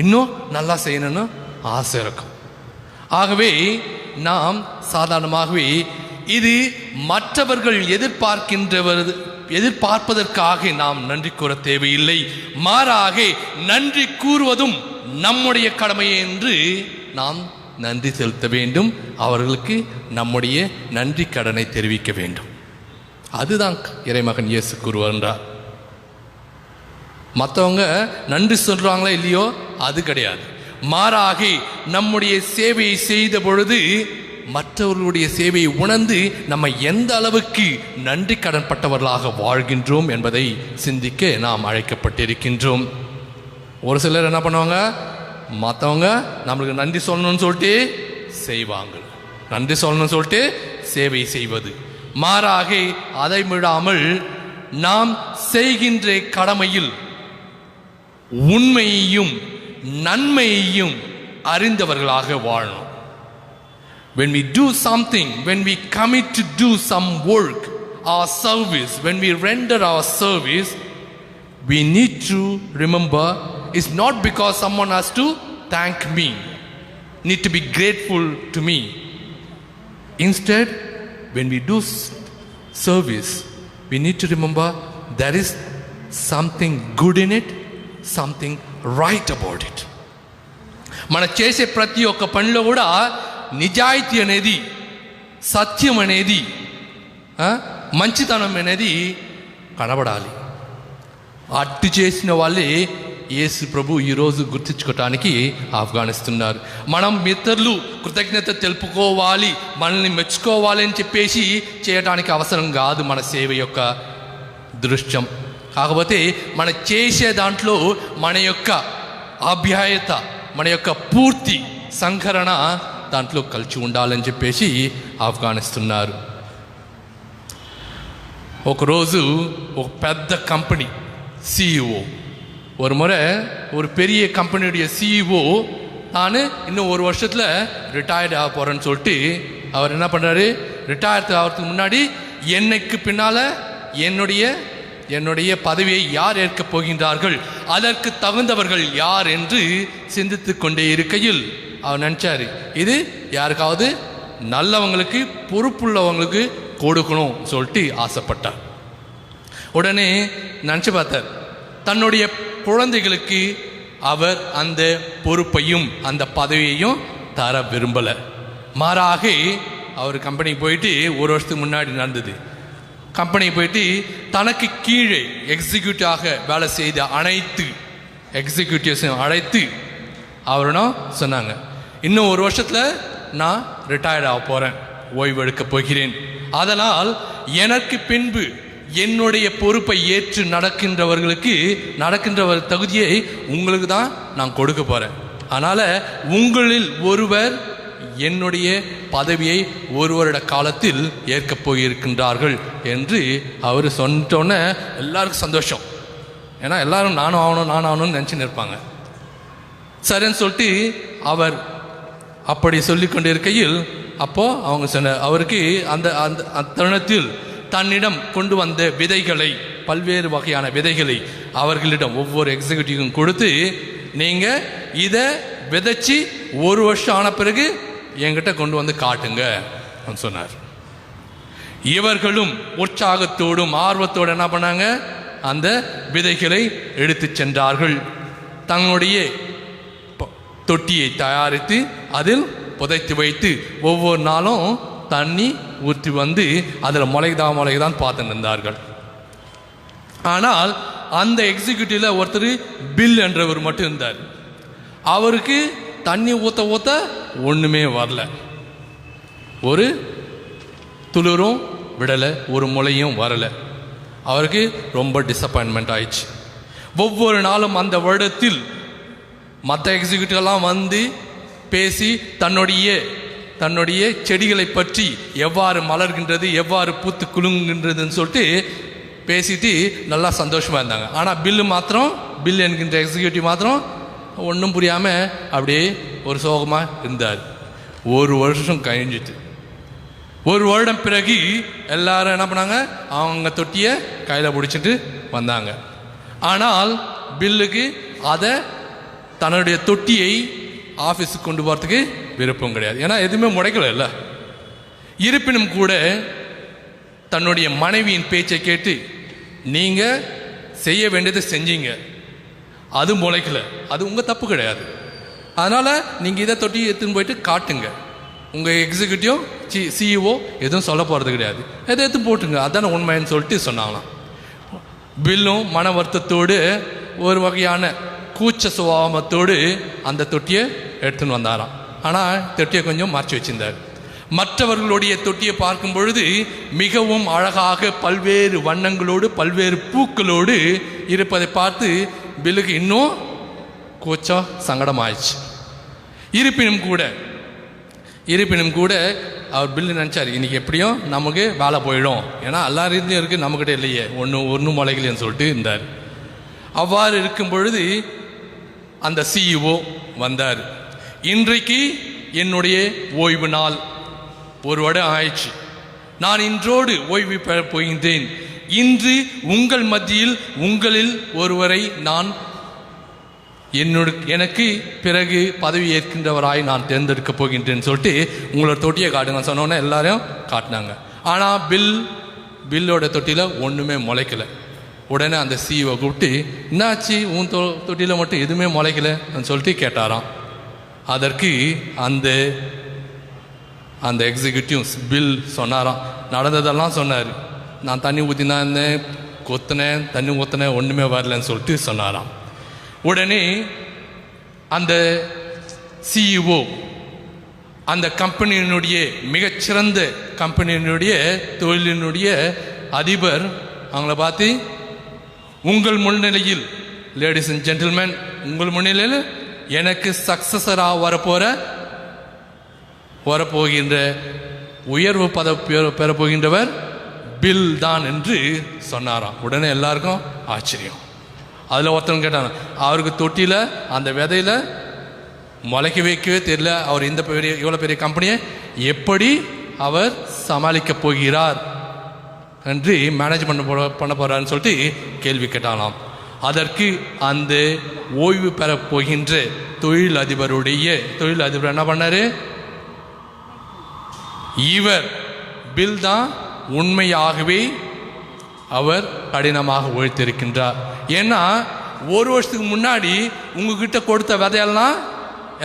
இன்னும் நல்லா செய்யணும்னு ஆசை இருக்கும். ஆகவே நாம் சாதாரணமாகவே இது மற்றவர்கள் எதிர்பார்ப்பதற்காக நாம் நன்றி கூற தேவையில்லை. மாறாக நன்றி கூறுவதும் நம்முடைய கடமை என்று நாம் நன்றி செலுத்த வேண்டும். அவர்களுக்கு நம்முடைய நன்றி கடனை தெரிவிக்க வேண்டும். அதுதான் இறைமகன் இயேசு கூறுவார். மற்றவங்க நன்றி சொல்றாங்களா இல்லையோ அது கிடையாது. மாறாக நம்முடைய சேவையை செய்த பொழுது மற்றவர்களுடைய சேவையை உணர்ந்து நம்ம எந்த அளவுக்கு நன்றி கடன்பட்டவர்களாக வாழ்கின்றோம் என்பதை சிந்திக்க நாம் அழைக்கப்பட்டிருக்கின்றோம். ஒரு சிலர் என்ன பண்ணுவாங்க, மற்றவங்க நம்மளுக்கு நன்றி சொல்லணும்னு சொல்லிட்டு செய்வாங்க, நன்றி சொல்லணும்னு சொல்லிட்டு சேவை செய்வது. மாறாக அதை விடாமல் நாம் செய்கின்ற கடமையில் உண்மையையும் நன்மையையும் அறிந்தவர்களாக வாழணும். When we do something, when we commit to do some work, our service, when we render our service, we need to remember it's not because someone has to thank me, need to be grateful to me. Instead, when we do service, we need to remember there is something good in it, something right about it. మన చేసే ప్రతి ఒక్క పనిలో కూడా నిజాయితీ అనేది, సత్యం అనేది, మంచితనం అనేది కనబడాలి. అట్టు చేసిన వాళ్ళే యేసు ప్రభు ఈరోజు గుర్తించుకోవటానికి ఆహ్వానిస్తున్నారు. మనం ఇతరులు కృతజ్ఞత తెలుపుకోవాలి, మనల్ని మెచ్చుకోవాలి అని చెప్పేసి చేయటానికి అవసరం కాదు మన సేవ యొక్క దృశ్యం. కాకపోతే మన చేసే దాంట్లో మన యొక్క ఆప్యాయత, మన యొక్క పూర్తి సంకరణ దాంట్లో కలిసి ఉండాలని చెప్పేసి ఆహ్వానిస్తున్నారు. ఒకరోజు ఒక పెద్ద కంపెనీ సిఇఓ ஒரு முறை ஒரு பெரிய கம்பெனியுடைய சிஇஓ நான் இன்னும் ஒரு வருஷத்தில் ரிட்டையர்ட் ஆக போகிறேன்னு சொல்லிட்டு அவர் என்ன பண்ணுறாரு, ரிட்டையர்ட் ஆகிறதுக்கு முன்னாடி என்னைக்கு பின்னால் என்னுடைய பதவியை யார் ஏற்கப் போகின்றார்கள், அதற்கு தகுந்தவர்கள் யார் என்று சிந்தித்து கொண்டே இருக்கையில் அவர் நினச்சார், இது யாருக்காவது நல்லவங்களுக்கு பொறுப்புள்ளவங்களுக்கு கொடுக்கணும் சொல்லிட்டு ஆசைப்பட்டார். உடனே நினச்சி பார்த்தார், தன்னுடைய குழந்தைகளுக்கு அவர் அந்த பொறுப்பையும் அந்த பதவியையும் தர விரும்பலை. மாறாக அவர் கம்பெனிக்கு போயிட்டு ஒரு வருஷத்துக்கு முன்னாடி நடந்தது, கம்பெனிக்கு போயிட்டு தனக்கு கீழே எக்ஸிக்யூட்டிவாக வேலை செய்த அனைத்து எக்ஸிக்யூட்டிவ்ஸையும் அழைத்து அவரிடம் சொன்னாங்க, இன்னும் ஒரு வருஷத்தில் நான் ரிட்டையர்ட் ஆக போகிறேன், ஓய்வு எடுக்கப் போகிறேன். அதனால் எனக்கு பின்பு என்னுடைய பொறுப்பை ஏற்று நடக்கின்றவர் தகுதியை உங்களுக்கு தான் நான் கொடுக்க போகிறேன். அதனால் உங்களில் ஒருவர் என்னுடைய பதவியை ஒரு வருட காலத்தில் ஏற்கப் போயிருக்கின்றார்கள் என்று அவர் சொன்னோன்னே எல்லாருக்கும் சந்தோஷம். ஏன்னா எல்லாரும் நானும் ஆகணும்னு நினச்சின்னு இருப்பாங்க. சரின்னு சொல்லிட்டு அவர் அப்படி சொல்லி கொண்டிருக்கையில் அப்போது அவங்க சொன்ன அவருக்கு அந்த தருணத்தில் தன்னிடம் கொண்டு வந்த விதைகளை, பல்வேறு வகையான விதைகளை அவர்களிடம் ஒவ்வொரு எக்ஸிக்யூட்டிவும் கொடுத்து, நீங்கள் இதை விதைச்சி ஒரு வருஷம் ஆன பிறகு என்கிட்ட கொண்டு வந்து காட்டுங்க சொன்னார். இவர்களும் உற்சாகத்தோடும் ஆர்வத்தோடு என்ன பண்ணாங்க, அந்த விதைகளை எடுத்து சென்றார்கள். தங்களுடைய தொட்டியை தயாரித்து அதில் புதைத்து வைத்து ஒவ்வொரு நாளும் தண்ணி ஊற்றி வந்து அதில் முளைதான் பார்த்து நின்றார்கள். ஆனால் அந்த எக்ஸிக்யூட்டிவ்ல ஒருத்தர் பில் என்றவர் மட்டும் இருந்தார். அவருக்கு தண்ணி ஊற்ற ஒன்றுமே வரல, ஒரு துளிரும் விடலை, ஒரு முளையும் வரலை. அவருக்கு ரொம்ப டிசப்பாயின்மெண்ட் ஆயிடுச்சு. ஒவ்வொரு நாளும் அந்த வருடத்தில் மற்ற எக்ஸிக்யூட்டிவ்லாம் வந்து பேசி தன்னுடைய செடிகளை பற்றி எவ்வாறு மலர்கின்றது, எவ்வாறு பூத்து குலுங்குகின்றதுன்னு சொல்லிட்டு பேசிட்டு நல்லா சந்தோஷமாக இருந்தாங்க. ஆனால் பில் என்கின்ற எக்ஸிக்யூட்டிவ் மாத்திரம் ஒன்றும் புரியாமல் அப்படியே ஒரு சோகமாக இருந்தார். ஒரு வருஷம் கழிஞ்சிட்டு, ஒரு வருடம் பிறகு எல்லாரும் என்ன பண்ணாங்க, அவங்க தொட்டியை கையில் பிடிச்சிட்டு வந்தாங்க. ஆனால் பில்லுக்கு அதை தன்னுடைய தொட்டியை ஆஃபீஸுக்கு கொண்டு போகிறதுக்கு விருப்பம் கிடையாது. ஏன்னா எதுவுமே முளைக்கல இல்லை. இருப்பினும் கூட தன்னுடைய மனைவியின் பேச்சை கேட்டு நீங்கள் செய்ய வேண்டியதை செஞ்சீங்க, அது முளைக்கல, அது உங்கள் தப்பு கிடையாது. அதனால் நீங்கள் இதை தொட்டி எடுத்துன்னு போயிட்டு காட்டுங்க. உங்கள் எக்ஸிக்யூட்டிவ் சிஇஓ எதுவும் சொல்ல போகிறது கிடையாது, எதை எடுத்து போட்டுங்க, அதான உண்மைன்னு சொல்லிட்டு சொன்னாங்களாம். பில்லும் மன வருத்தத்தோடு ஒரு வகையான கூச்ச சுபாவத்தோடு அந்த தொட்டியை எடுத்துன்னு வந்தாராம். ஆனால் தொட்டியை கொஞ்சம் மறைச்சி வச்சிருந்தார். மற்றவர்களுடைய தொட்டியை பார்க்கும் பொழுது மிகவும் அழகாக பல்வேறு வண்ணங்களோடு பல்வேறு பூக்களோடு இருப்பதை பார்த்து பில்லுக்கு இன்னும் கூச்சம் சங்கடமாயிடுச்சு. இருப்பினும் கூட அவர் பில்லு நினச்சார், இன்றைக்கி எப்படியும் நமக்கு வேலை போயிடும், ஏன்னா எல்லாரும் இருக்குது, நம்மக்கிட்ட இல்லையே ஒன்றும் முளைக்கலைன்னு சொல்லிட்டு இருந்தார். அவ்வாறு இருக்கும் பொழுது அந்த சிஇஓ வந்தார். இன்றைக்கு என்னுடைய ஓய்வு நாள், ஒரு வருடம் ஆயிடுச்சு, நான் இன்றோடு ஓய்வு பெற போகின்றேன். இன்று உங்கள் மத்தியில் உங்களில் ஒருவரை நான் எனக்கு பிறகு பதவி ஏற்கின்றவராய் நான் தேர்ந்தெடுக்க போகின்றேன்னு சொல்லிட்டு உங்களோட தொட்டியை காட்டுங்க சொன்னோன்னே எல்லாரையும் காட்டினாங்க. ஆனால் பில்லோட தொட்டியில் ஒன்றுமே முளைக்கலை. உடனே அந்த சிஇஓ கூப்பிட்டு, என்னாச்சு உன் தொட்டியில் மட்டும் எதுவுமே முளைக்கலைன்னு சொல்லிட்டு கேட்டாராம். அதற்கு அந்த எக்ஸிக்யூட்டிவ் பில் சொன்னாராம், நடந்ததெல்லாம் சொன்னார். நான் தண்ணி ஊற்றினா இருந்தேன், தண்ணி ஊற்றினேன், ஒன்றுமே வரலன்னு சொல்லிட்டு சொன்னாராம். உடனே அந்த சிஇஓ அந்த கம்பெனியினுடைய மிகச்சிறந்த கம்பெனியினுடைய தொழிலினுடைய அதிபர் அவங்கள பார்த்து, உங்கள் முன்னிலையில், லேடிஸ் அண்ட் ஜென்டில்மேன், உங்கள் முன்னிலையில் எனக்கு சக்சஸராக வரப்போகின்ற உயர்வு பதவி பெறப்போகின்றவர் பில் தான் என்று சொன்னாராம். உடனே எல்லாருக்கும் ஆச்சரியம். அதில் ஒருத்தவங்க கேட்டாங்க, அவருக்கு தொட்டியில் அந்த விதையில் முளைக்க வைக்கவே தெரியல, அவர் இவ்வளோ பெரிய கம்பெனியை எப்படி அவர் சமாளிக்க போகிறார் என்று மேனேஜ்மெண்ட் பண்ண போகிறான்னு சொல்லிட்டு கேள்வி கேட்டாலாம். அதற்கு அந்த ஓய்வு பெற போகின்ற தொழிலதிபர் என்ன பண்ணாரு, இவர் பில் தான் உண்மையாகவே அவர் கடினமாக உழைத்திருக்கின்றார். ஏன்னா ஒரு வருஷத்துக்கு முன்னாடி உங்ககிட்ட கொடுத்த விதையெல்லாம்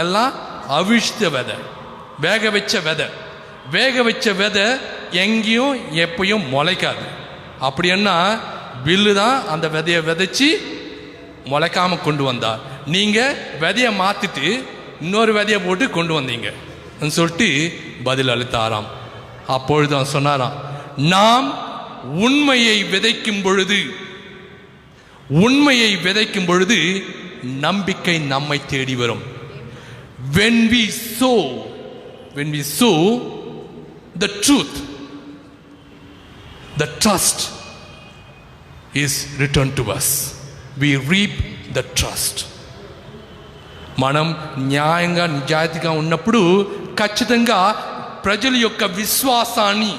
எல்லாம் அவிழ்த்த விதை, வேக வச்ச விதை எங்கேயும் எப்பயும் முளைக்காது. அப்படின்னா பில்லு தான் அந்த விதையை விதைச்சி முளைக்காம கொண்டு வந்தார். நீங்கள் விதையை மாற்றிட்டு இன்னொரு விதையை போட்டு கொண்டு வந்தீங்க சொல்லிட்டு பதில் அளித்தாராம். அப்பொழுது சொன்னாராம், நாம் உண்மையை விதைக்கும் பொழுது நம்பிக்கை நம்மை தேடி வரும். when we sow the truth, the trust is returned to us. We reap the trust. మనం న్యాయంగా నిజాయితీగా ఉన్నప్పుడు ఖచ్చితంగా ప్రజల యొక్క విశ్వాసాన్ని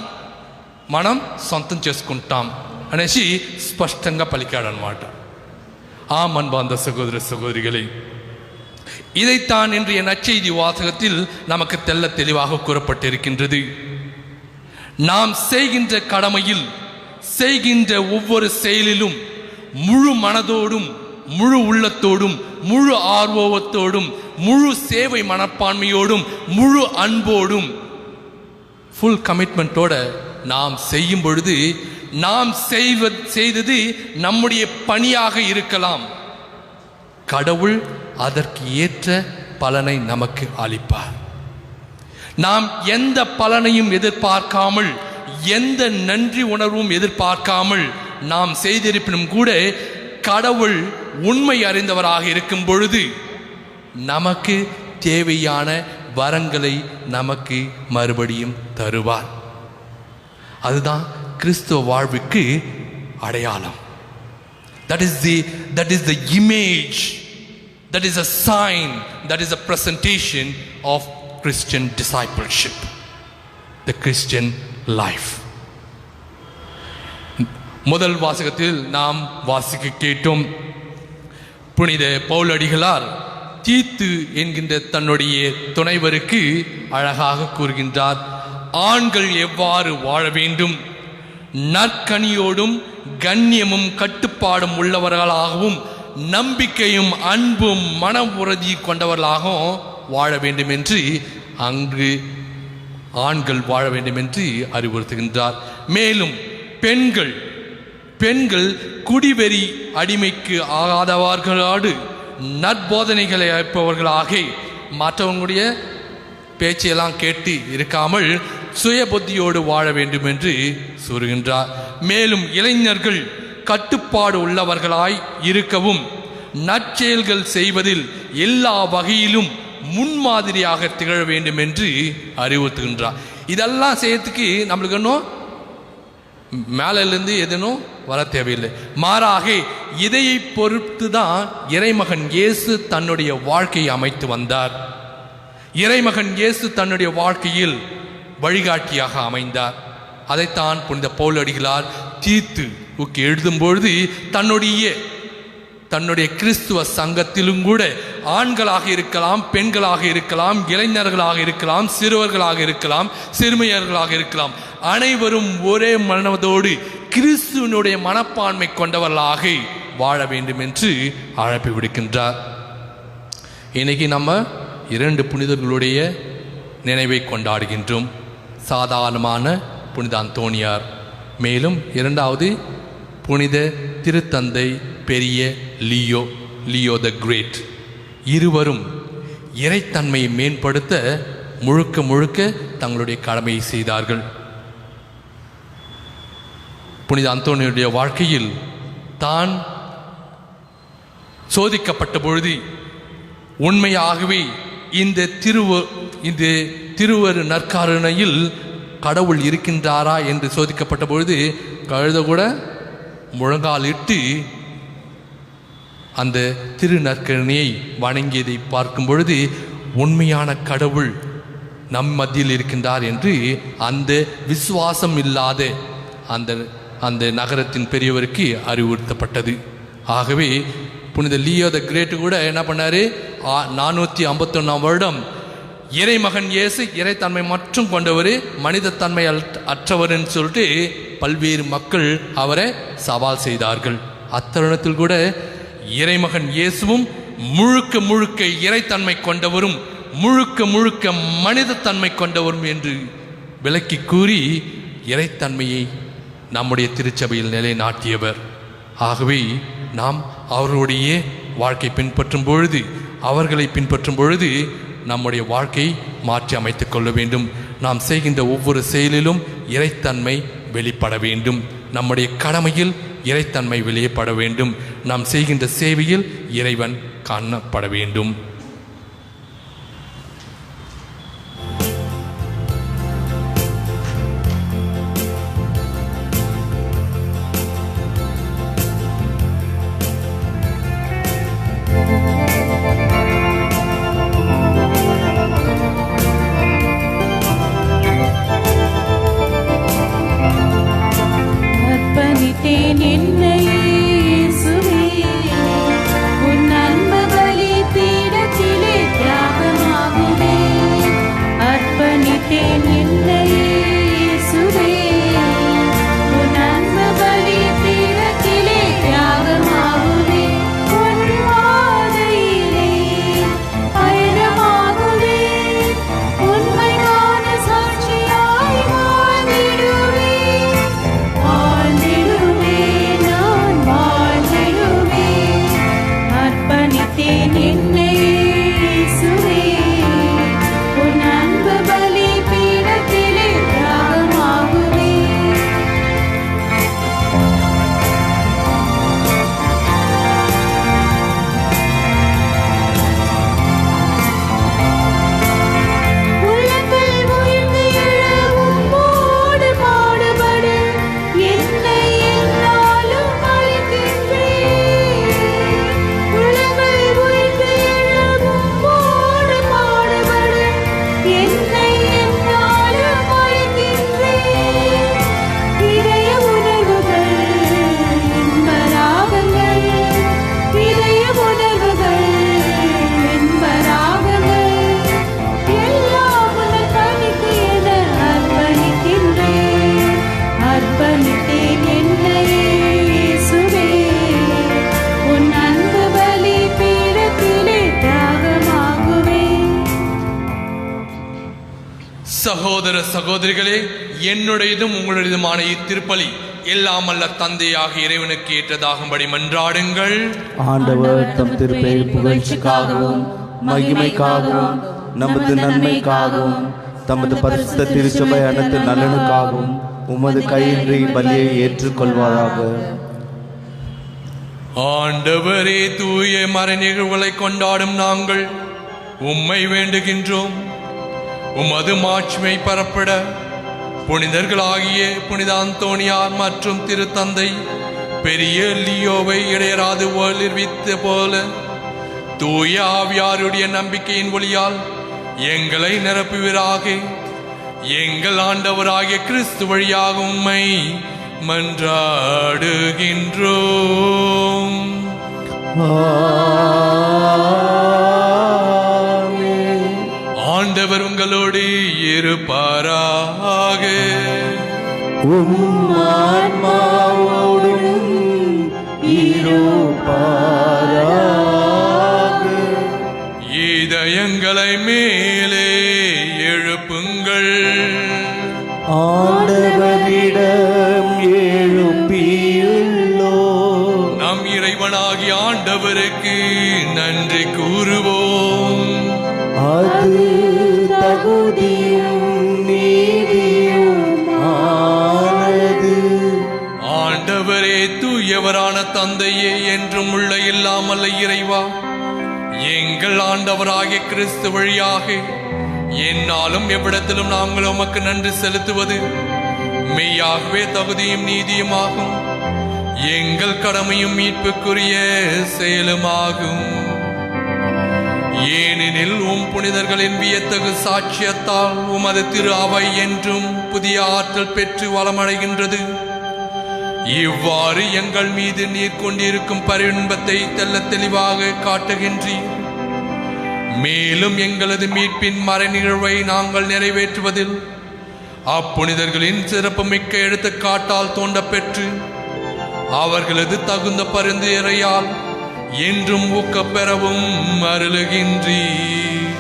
మనం సొంతం చేసుకుంటాం అనేసి స్పష్టంగా పలికాడనమాట. அன்பார்ந்த சகோதர சகோதரிகளே, இதைத்தான் இன்றைய நற்செய்தி வாசகத்தில் நமக்கு தெல்ல தெளிவாக கூறப்பட்டிருக்கின்றது. நாம் செய்கின்ற கடமையில், செய்கின்ற ஒவ்வொரு செயலிலும் முழு மனதோடும், முழு உள்ளத்தோடும், முழு ஆர்வத்தோடும், முழு சேவை மனப்பான்மையோடும், முழு அன்போடும், ஃபுல் கமிட்மெண்ட்டோட நாம் செய்யும் பொழுது நாம் செய்தது நம்முடைய பணியாக இருக்கலாம். கடவுள் அதற்கு ஏற்ற பலனை நமக்கு அளிப்பார். நாம் எந்த பலனையும் எதிர்பார்க்காமல், எந்த நன்றி உணர்வும் எதிர்பார்க்காமல் நாம் செய்திருப்பினும் கூட கடவுள் உண்மை அறிந்தவராக இருக்கும் பொழுது நமக்கு தேவையான வரங்களை நமக்கு மறுபடியும் தருவார். அதுதான் கிறிஸ்துவ வாழ்வுக்கு அடையாளம். That is the image, that is a sign, that is a presentation of Christian discipleship, the Christian life. முதல் வாசகத்தில் நாம் வாசிக்க கேட்டோம். புனித பவுல் அடிகளார் தீத்து என்கின்ற தன்னுடைய துணைவருக்கு அழகாக கூறுகின்றார். ஆண்கள் எவ்வாறு வாழ வேண்டும், நற்கனியோடும் கண்ணியமும் கட்டுப்பாடும் உள்ளவர்களாகவும் நம்பிக்கையும் அன்பும் மன உறுதி கொண்டவர்களாகவும் வாழ வேண்டும் என்று அங்கு ஆண்கள் வாழ வேண்டும் என்று அறிவுறுத்துகின்றார். மேலும் பெண்கள் குடிவெறி அடிமைக்கு ஆகாதவர்களோடு நற்போதனைகளை அளிப்பவர்களாக மற்றவங்களுடைய பேச்சையெல்லாம் கேட்டு இருக்காமல் சுய புத்தியோடு வாழ வேண்டும் என்று கூறுகின்றார். மேலும் இளைஞர்கள் கட்டுப்பாடு உள்ளவர்களாய் இருக்கவும் நற்செயல்கள் செய்வதில் எல்லா வகையிலும் முன்மாதிரியாக திகழ வேண்டும் என்று அறிவுறுத்துகின்றார். இதெல்லாம் செய்யறதுக்கு நம்மளுக்கு இன்னும் மேலிருந்து எதனும் வர தேவையில்லை. மாறாக இதையை பொறுத்து தான் இறைமகன் இயேசு தன்னுடைய வாழ்க்கையை அமைத்து வந்தார். இறைமகன் இயேசு தன்னுடைய வாழ்க்கையில் வழிகாட்டியாக அமைந்தார். அதைத்தான் புனித பவுல் அடிகளார் தீத்துவுக்கு எழுதும்பொழுது தன்னுடைய கிறிஸ்துவ சங்கத்திலும் கூட ஆண்களாக இருக்கலாம், பெண்களாக இருக்கலாம், இளைஞர்களாக இருக்கலாம், சிறுவர்களாக இருக்கலாம், சிறுமியர்களாக இருக்கலாம், அனைவரும் ஒரே மனதோடு கிறிஸ்துவனுடைய மனப்பான்மை கொண்டவர்களாக வாழ வேண்டும் என்று அழைப்பு விடுக்கின்றார். இன்னைக்கு நம்ம 2 புனிதர்களுடைய நினைவை கொண்டாடுகின்றோம். சாதாரணமான புனித அந்தோனியார், மேலும் 2வது புனித திருத்தந்தை பெரிய லியோ த கிரேட். இருவரும் இறைத்தன்மையை மேம்படுத்த முழுக்க தங்களுடைய கடமையை செய்தார்கள். புனித அந்தோனியுடைய வாழ்க்கையில் தான் சோதிக்கப்பட்ட பொழுது உண்மையாகவே இந்த திருவரு நற்காரணையில் கடவுள் இருக்கின்றாரா என்று சோதிக்கப்பட்ட பொழுது கழுத கூட முழங்காலிட்டு அந்த திரு நற்கரணையை வணங்கியதை பார்க்கும் பொழுது உண்மையான கடவுள் நம் மத்தியில் இருக்கின்றார் என்று அந்த விசுவாசம் இல்லாத அந்த நகரத்தின் பெரியவருக்கு அறிவுறுத்தப்பட்டது. ஆகவே புனித லியோ த கிரேட் கூட என்ன பண்ணாரு, 451 வருடம் இறைமகன் இயேசு இறைத்தன்மை மற்றும் கொண்டவர், மனித தன்மை அற்றவர்னு சொல்லிட்டு பல்வேறு மக்கள் அவரை சவால் செய்தார்கள். அத்தருணத்தில் கூட இறைமகன் இயேசுவும் முழுக்க இறைத்தன்மை கொண்டவரும் முழுக்க மனித தன்மை கொண்டவரும் என்று விளக்கி கூறி இறைத்தன்மையை நம்முடைய திருச்சபையில் நிலைநாட்டியவர். ஆகவே நாம் அவர்களுடைய வாழ்க்கை அவர்களை பின்பற்றும் பொழுது நம்முடைய வாழ்க்கையை மாற்றி அமைத்துக் கொள்ள வேண்டும். நாம் செய்கின்ற ஒவ்வொரு செயலிலும் இறைத்தன்மை வெளிப்பட வேண்டும். நம்முடைய கடமையில் இறைத்தன்மை வெளியப்பட வேண்டும். நாம் செய்கின்ற சேவையில் இறைவன் காணப்பட வேண்டும். அர்ப்பணித்தேன் என்னை இயேசுவே, உன் அன்பு பலி தீரச் சகோதர சகோதரிகளே, என்னுடையதும் உங்களுடையதுமான இத்திருப்பலி எல்லாம் அல்ல தந்தையாக இறைவனுக்கு ஏற்றதாகும்படி மன்றாடுங்கள். ஆண்டவர் தம் திருப்பெயர் புகழ்ச்சிக்காகவும் மகிமைக்காகவும் நமது நன்மைக்காகவும் தமது பரிசுத்த திருச்சபை அனைத்து நலனுக்காகவும் உமது கையின்றி பலியை ஏற்றுக்கொள்வாராக. ஆண்டவரே, தூய மறை நிகழ்வுகளை கொண்டாடும் நாங்கள் உம்மை வேண்டுகின்றோம். உமது மாட்சிமை பரப்பட புனிதர்களாகிய புனித அந்தோனியார் மற்றும் திருத்தந்தை பெரிய லியோவை இடையராது ஒளிர்வித்த போல தூய ஆவியாருடைய நம்பிக்கையின் ஒளியால் எங்களை நிரப்புவீராக. எங்கள் ஆண்டவராகிய கிறிஸ்து வழியாக உம்மை மன்றாடுகின்றோம். ஆண்டவர் உங்களோடு இருப்பாராக. உம் ஆன்மாவோடும் இருப்பாராக. இதயங்களை மேலே எழுப்புங்கள். ஆண்டவரிடம் எழுப்பியுள்ளோம். நம் இறைவனாகிய ஆண்டவருக்கு நன்றி கூறுவோம். அது தகுதியும் நீதியும் ஆனது. ஆண்டவரே, தூயவரான தந்தையே, என்றும் உள்ள இல்லாமல்ல இறைவா, எங்கள் ஆண்டவராகிய கிறிஸ்து வழியாக என்னாலும் எவ்விடத்திலும் நாங்கள் உமக்கு நன்றி செலுத்துவது மெய்யாகவே தகுதியும் நீதியுமாகும். எங்கள் கடமையும் மீட்புக்குரிய செயலுமாகும். ஏனெனில் புனிதர்களின் வியத்தகு சாட்சியத்தால் உமது திரு அவை என்றும் புதிய ஆற்றல் பெற்று வளமடைகின்றது. இவ்வாறு எங்கள் மீது நீர் கொண்டிருக்கும் பரின்பத்தை தெல்ல தெளிவாக காட்டுகின்றீர். மேலும் எங்களது மீட்பின் மறை நிகழ்வை நாங்கள் நிறைவேற்றுவதில் அப்புனிதர்களின் சிறப்புமிக்க எடுத்துக்காட்டால் தோண்டப்பெற்று அவர்களது தகுந்த பரிந்துரையால் என்றும் ஊக்கப்பெறவும் அருளுகின்றீர்.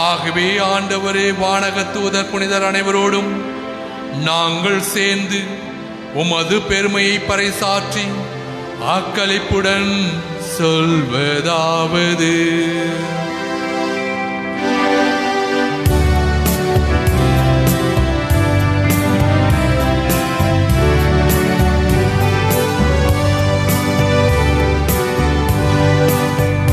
ஆகவே ஆண்டவரே, வானக தூதர் புனிதர் அனைவரோடும் நாங்கள் சேர்ந்து உமது பெருமையை பறைசாற்றி அக்களிப்புடன் சொல்வதாவது: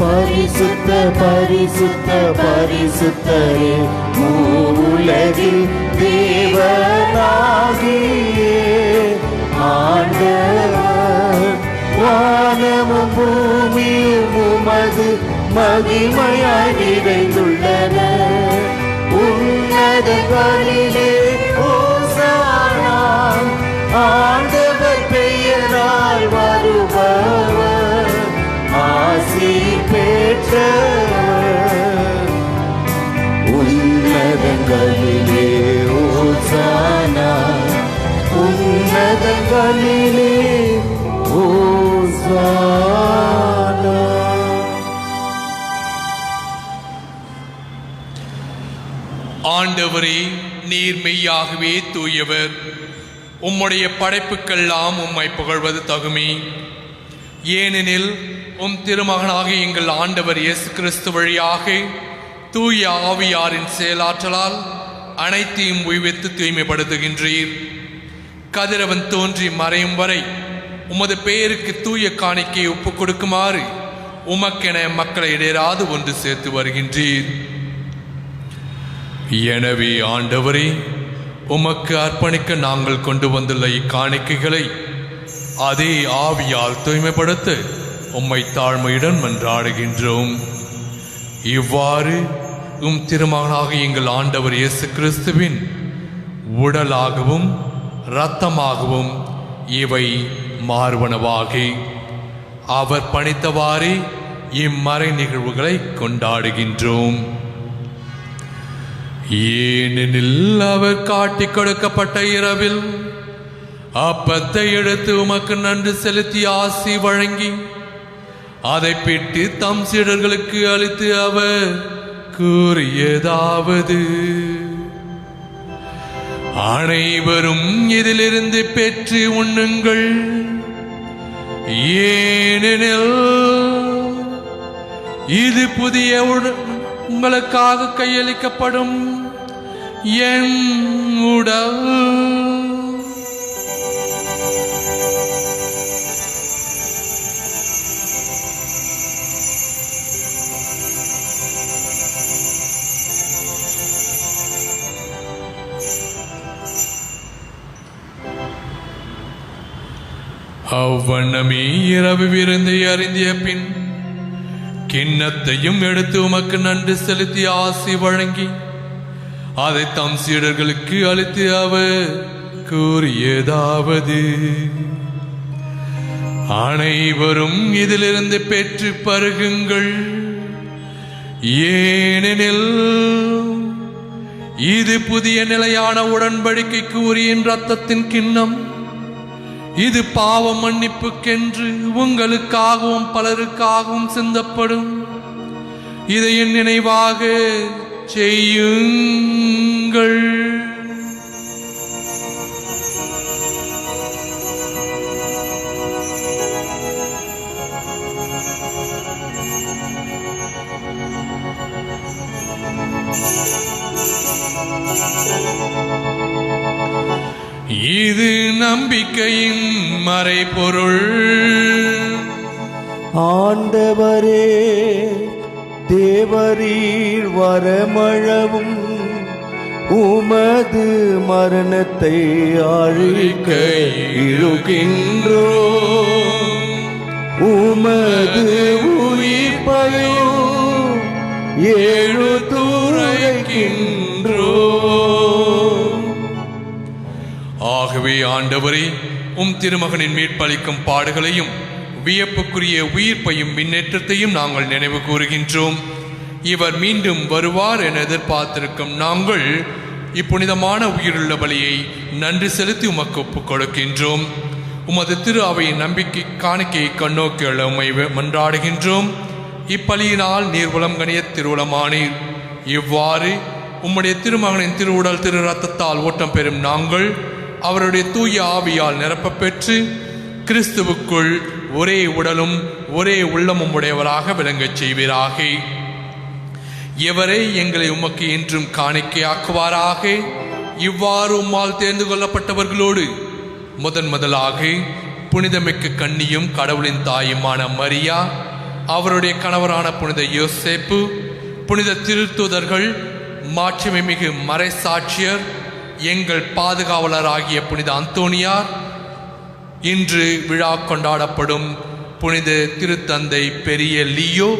பரிசுத்த பரிசுத்த பரிசுத்தரே, மூலகில் தேவனாகியே ஆண்டவர். வானமும் பூமியும் உமது மகிமையாய் நிறைந்துள்ளன. உன்னதங்களிலே ஓசானா, ஆண்டவர் பெயரால் வருபவர் ஆசி பெற்றவர். உன்னதங்களிலே ஓசானா, உன்னதங்களிலே ஓசானா. ஆண்டவரே, நீர் மெய்யாகவே தூயவர். உம்முடைய படைப்புக்கெல்லாம் உம்மை புகழ்வது தகுமே. ஏனெனில் திருமகனாக எங்கள் ஆண்டவர் இயேசு கிறிஸ்து வழியாக தூய ஆவியாரின் செயலாற்றலால் அனைத்தையும் உய்வித்து தூய்மைப்படுத்துகின்றீர். கதிரவன் தோன்றி மறையும் வரை உமது பெயருக்கு தூய காணிக்கை ஒப்புக் கொடுக்குமாறு உமக்கென மக்களை இடையராது ஒன்று சேர்த்து வருகின்றீர். எனவே ஆண்டவரே, உமக்கு அர்ப்பணிக்க நாங்கள் கொண்டு வந்துள்ள இக்காணிக்கைகளை அதே ஆவியால் தூய்மைப்படுத்த உம்மை தாழ்மையுடன் மன்றாடுகின்றோம். இவ்வாறு திருமகனாக எங்கள் ஆண்டவர் இயேசு கிறிஸ்துவின் உடலாகவும் இரத்தமாகவும் இவை மார்பனவாகி அவர் பணித்தவாறே இம்மறை நிகழ்வுகளை கொண்டாடுகின்றோம். ஏனெனில் அவர் காட்டிக் கொடுக்கப்பட்ட இரவில் அப்பத்தை எடுத்து உமக்கு நன்றி செலுத்தி ஆசி வழங்கி அதை பிட்டு தம் சீடர்களுக்கு அளித்து அவர் கூறியதாவது: அனைவரும் இதிலிருந்து பெற்று உண்ணுங்கள், ஏனெனில் இது புதிய உங்களுக்காக கையளிக்கப்படும் என் உடல். அவ்வண்ணமே இரவு விருந்தை அருந்திய பின் கிண்ணத்தையும் எடுத்து உமக்கு நன்றி செலுத்தி ஆசி வழங்கி அதை தம் சீடர்களுக்கு அளித்து அவர் கூறியதாவது: அனைவரும் இதிலிருந்து பெற்று பருகுங்கள், ஏனெனில் இது புதிய நிலையான உடன்படிக்கைக்கு உரிய இரத்தத்தின் கிண்ணம். இது பாவ மன்னிப்புக்கென்று உங்களுக்காகவும் பலருக்காகவும் சிந்தப்படும். இதை என் நினைவாக செய்யுங்கள். இது நம்பிக்கையின் மறைபொருள். ஆண்டவரே, தேவரீர் வரமளவும் உமது மரணத்தை அறிக்கையிடுகின்றோம், உமது உயிர்ப்பையும் எடுத்துரைக்கின்றோம். ஆகவே ஆண்டவரே, உம் திருமகனின் மீட்பளிக்கும் பாடுகளையும் வியப்புக்குரிய உயிர்ப்பையும் முன்னேற்றத்தையும் நாங்கள் நினைவு கூறுகின்றோம். இவர் மீண்டும் வருவார் என எதிர்பார்த்திருக்கும் நாங்கள் இப்புனிதமான உயிருள்ள பலியை நன்றி செலுத்தி உமக்கு ஒப்புக் கொடுக்கின்றோம். உமது திரு அவையின் நம்பிக்கை காணிக்கையை கண்ணோக்கி உம்மை மன்றாடுகின்றோம். இப்பலியினால் நீர் உளம் கனிய திருவுளமானீர். இவ்வாறு உம்முடைய திருமகனின் திருவுடல் திரு ரத்தத்தால் ஓட்டம் பெறும் நாங்கள் அவருடைய தூய ஆவியால் நிரப்ப பெற்று கிறிஸ்துவுக்குள் ஒரே உடலும் ஒரே உள்ளமும் உடையவராக விளங்கச் செய்வீராக. எவரை எங்களை உமக்கு என்றும் காணிக்கையாக்குவாராக. இவ்வாறு உம்மால் தேர்ந்து கொள்ளப்பட்டவர்களோடு முதலாக புனிதமிக்க கன்னியும் கடவுளின் தாயுமான மரியா, அவருடைய கணவரான புனித யோசேப்பு, புனித திருத்தூதர்கள், மாட்சிமை மிகு மறைசாட்சியர், எங்கள் பாதுகாவலராகிய புனித அந்தோனியார், இன்று விழா கொண்டாடப்படும் புனித திருத்தந்தை பெரிய லியோ,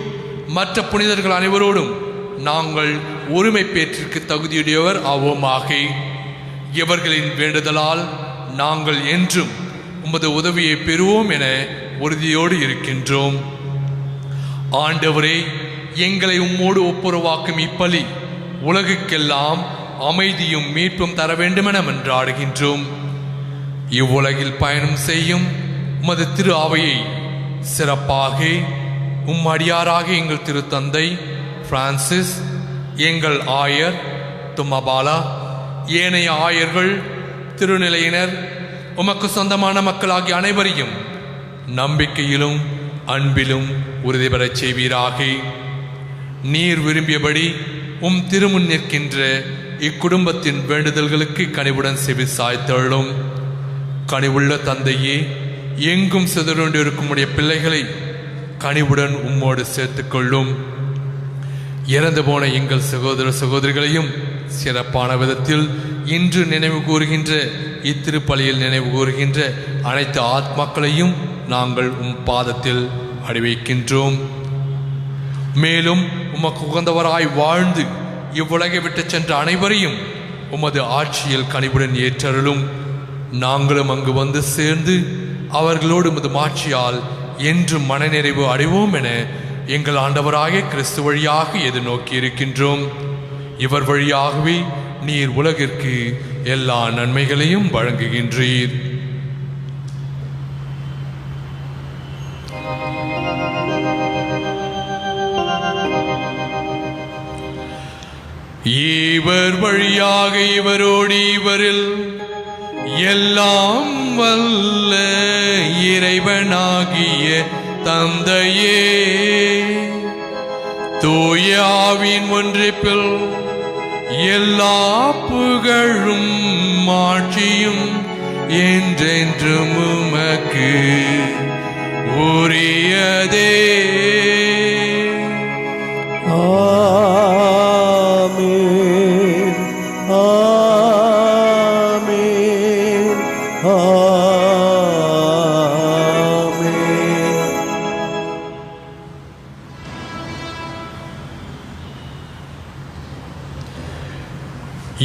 மற்ற புனிதர்கள் அனைவரோடும் நாங்கள் உரிமை பேற்றிற்கு தகுதியுடையவர் ஆவோமாக. இவர்களின் வேண்டுதலால் நாங்கள் என்றும் உமது உதவியை பெறுவோம் என உறுதியோடு இருக்கின்றோம். ஆண்டவரே, எங்களை உம்மோடு ஒப்புரவாக்கும் இப்பலி உலகுக்கெல்லாம் அமைதியும் மீட்பும் தர வேண்டுமென மன்றாடுகின்றோம். இவ்வுலகில் பயணம் செய்யும் உமது திரு அவையை சிறப்பாக அடியாராக எங்கள் திருத்தந்தை பிரான்சிஸ், எங்கள் ஆயர் தும்மபாலா, ஏனைய ஆயர்கள், திருநிலையினர், உமக்கு சொந்தமான மக்களாகிய அனைவரையும் நம்பிக்கையிலும் அன்பிலும் உறுதி பெறச் செய்வீராக. நீர் விரும்பியபடி உம் திருமுன் நிற்கின்ற இக்குடும்பத்தின் வேண்டுதல்களுக்கு கனிவுடன் செவி சாய்த்தள்ளும். கனிவுள்ள தந்தையே, எங்கும் சிதறுண்டிருக்கும் உடைய பிள்ளைகளை கனிவுடன் உம்மோடு சேர்த்துக் கொள்ளும். இறந்து போன எங்கள் சகோதர சகோதரிகளையும் சிறப்பான விதத்தில் இன்று நினைவு கூறுகின்ற இத்திருப்பலியில் நினைவு கூறுகின்ற அனைத்து ஆத்மாக்களையும் நாங்கள் உம் பாதத்தில் அடிவைக்கின்றோம். மேலும் உமக்கு உகந்தவராய் வாழ்ந்து இவ்வுலகை விட்டு சென்ற அனைவரையும் உமது ஆட்சியில் கனிவுடன் ஏற்றருளும். நாங்களும் அங்கு வந்து சேர்ந்து அவர்களோடு உமது மாட்சியால் என்றும் மனநிறைவு அடைவோம் என எங்கள் ஆண்டவராகிய கிறிஸ்து வழியாக எதிர்நோக்கி இருக்கின்றோம். இவர் வழியாகவே நீர் உலகிற்கு எல்லா நன்மைகளையும் வழங்குகின்றீர். இவர் வழியாக இவரோடு இவரில் எல்லாம் வல்ல இறைவனாகிய தந்தையே, தூய ஆவியின் ஒன்றிப்பில் எல்லா புகழும் மாட்சியும் என்றென்றும் உமக்கு உரியதே. ஆமென், ஆமென், ஆமென்.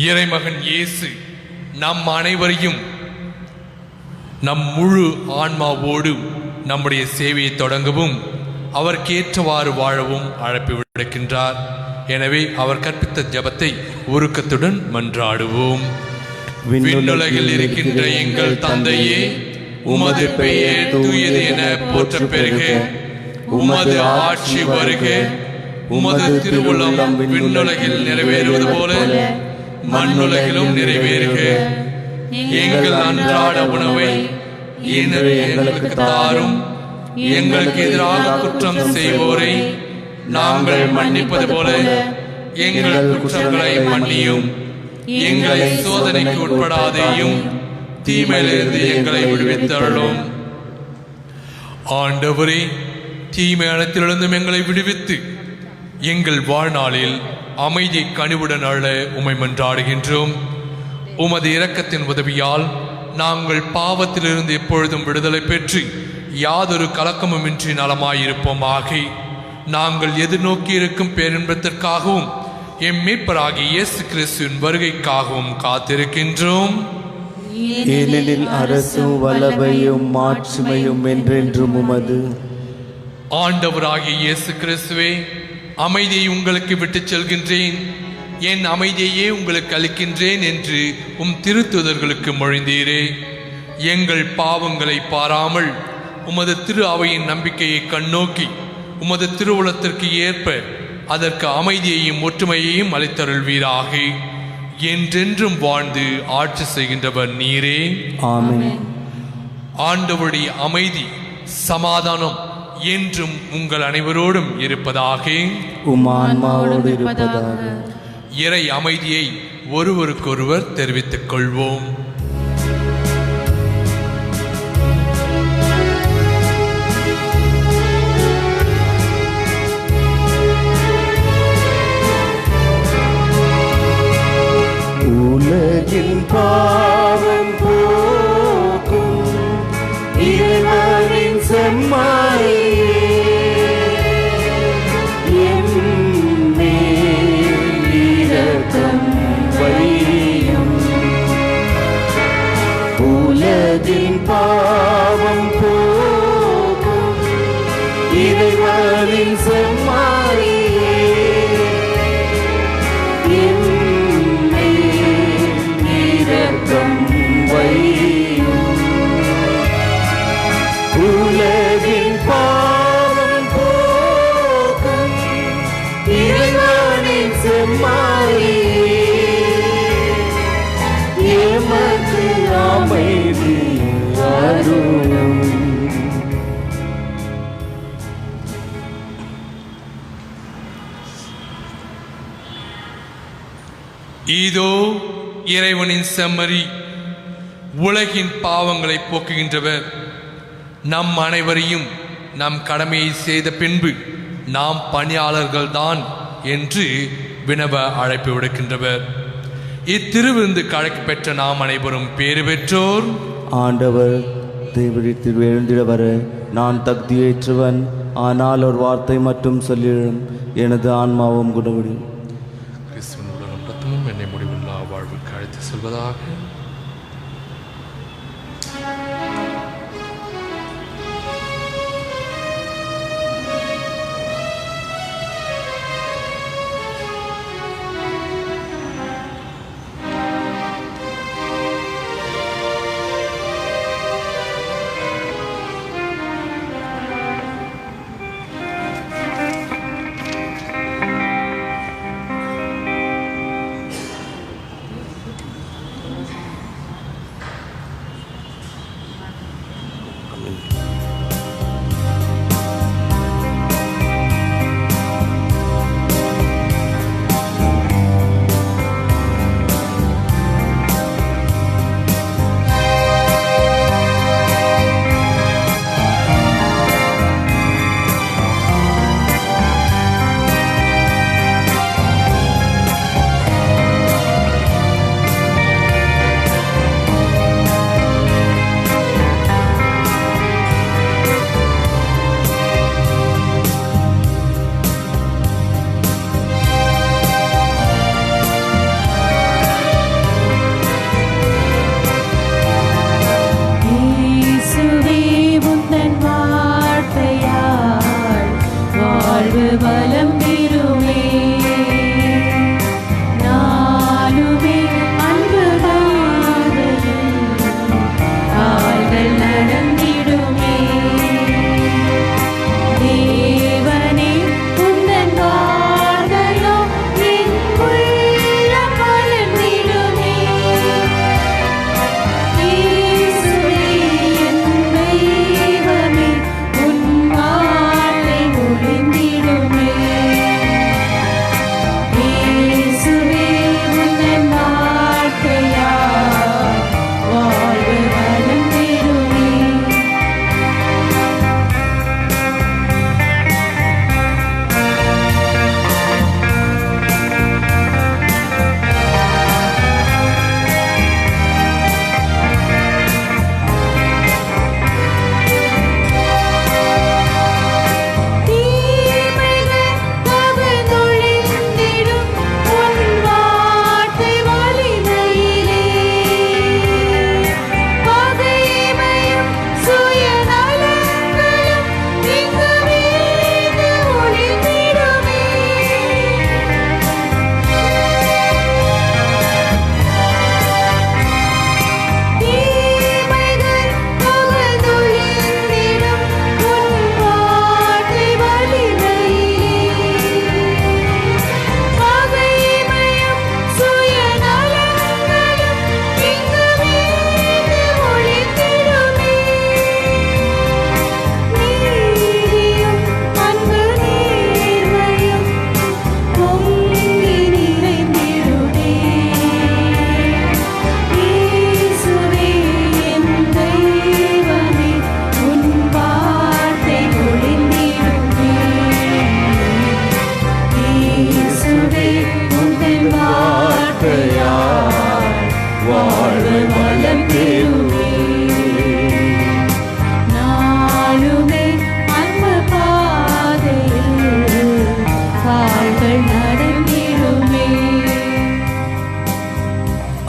இறைமகன் இயேசு நம் அனைவரையும் நம் முழு ஆன்மாவோடு நம்முடைய சேவையை தொடங்கவும் அவருக்கேற்றவாறு வாழவும் அழைப்பு விடுக்கின்றார். எனவே அவர் கற்பித்த ஜெபத்தை உருக்கத்துடன் மன்றாடுவோம். விண்ணுலகில் இருக்கின்ற எங்கள் தந்தையே, உமது பெயர் தூயது என போற்றப் பெறுக. உமது ஆட்சி வருக. உமது திருவுளம் விண்ணுலகில் நிறைவேறுவது போல மண்ணுலகிலும் நிறைவேறுக. எங்கள் அன்றாட உணவை இன்று எங்களுக்கு தாரும். எங்களுக்கு எதிராக குற்றம் செய்வோரை நாங்கள் மன்னிப்பது போல எங்கள் குற்றங்களை மன்னியும். எங்களை சோதனைக்கு உட்படாதேயும், தீமையிலிருந்து எங்களை விடுவித்தருளும். ஆண்டவரே, தீமை அனைத்திலிருந்தும் எங்களை விடுவித்து எங்கள் வாழ்நாளில் அமைதி கனிவுடன் அழ உம்மை மன்றாடுகின்றோம். உமது இரக்கத்தின் உதவியால் நாங்கள் பாவத்திலிருந்து எப்பொழுதும் விடுதலை பெற்று யாதொரு கலக்கமுமின்றி நலமாயிருப்போமாக. நாங்கள் எதிர்நோக்கி இருக்கும் பேரின்பத்திற்காகவும் எம் மீட்பராகிய இயேசு கிறிஸ்துவின் வருகைக்காகவும் காத்திருக்கின்றோம். ஏனெனில் அரசும் வல்லமையும் மாட்சிமையும் என்றென்றும் உமது. ஆண்டவராகிய இயேசு கிறிஸ்துவே, அமைதியை உங்களுக்கு விட்டுச் செல்கின்றேன், என் அமைதியையே உங்களுக்கு அளிக்கின்றேன் என்று உம் திருத்துதர்களுக்கு மொழிந்தீரே. எங்கள் பாவங்களை பாராமல் உமது திரு அவையின் நம்பிக்கையை கண்ணோக்கி உமது திருவுளத்திற்கு ஏற்ப அதற்கு அமைதியையும் ஒற்றுமையையும் அளித்தருள்வீராக. என்றென்றும் வாழ்ந்து ஆட்சி செய்கின்றவர் நீரே. ஆமென். ஆண்டவருடைய அமைதி சமாதானம் என்றும் உங்கள் அனைவரோடும் இருப்பதாக. உம் ஆன்மாவோடு இருப்பதாக. இறை அமைதியை ஒருவருக்கொருவர் தெரிவித்துக் கொள்வோம். உலகின் பாவம் போக்கும் இறைவனின் செம்மாரியே, என் மேல் இரக்கம் வையும். உலகின் பாவம் போக்கும் இறைவனின் செம்மாரியே, என் இரக்கம் வையும். உலகின் பாவம் போக்கும் இறைவனின் செம்மாரியே, எமக்கு அமைதி அருளும். இதோ இறைவனின் செம்மறி, உலகின் பாவங்களை போக்குகின்றவர். நம் அனைவரையும் நம் கடமையை செய்த பின்பு நாம் பணியாளர்கள்தான் என்று வினவ அழைப்பு விடுக்கின்றவர். இத்திருவிருந்துக்கு அழைப்பு பெற்ற நாம் அனைவரும் பேறு பெற்றோர். ஆண்டவர் தேவரிடத்தில் எழுந்திட வர நான் தகுதியேற்றவன், ஆனால் ஒரு வார்த்தை மட்டும் சொல்லிடும், எனது ஆன்மாவும் குணமடையும். கிறிஸ்துவின் உடலும் ரத்தமும் என்னை முடிவில்லா வாழ்வுக்கு அழைத்து செல்வதாக.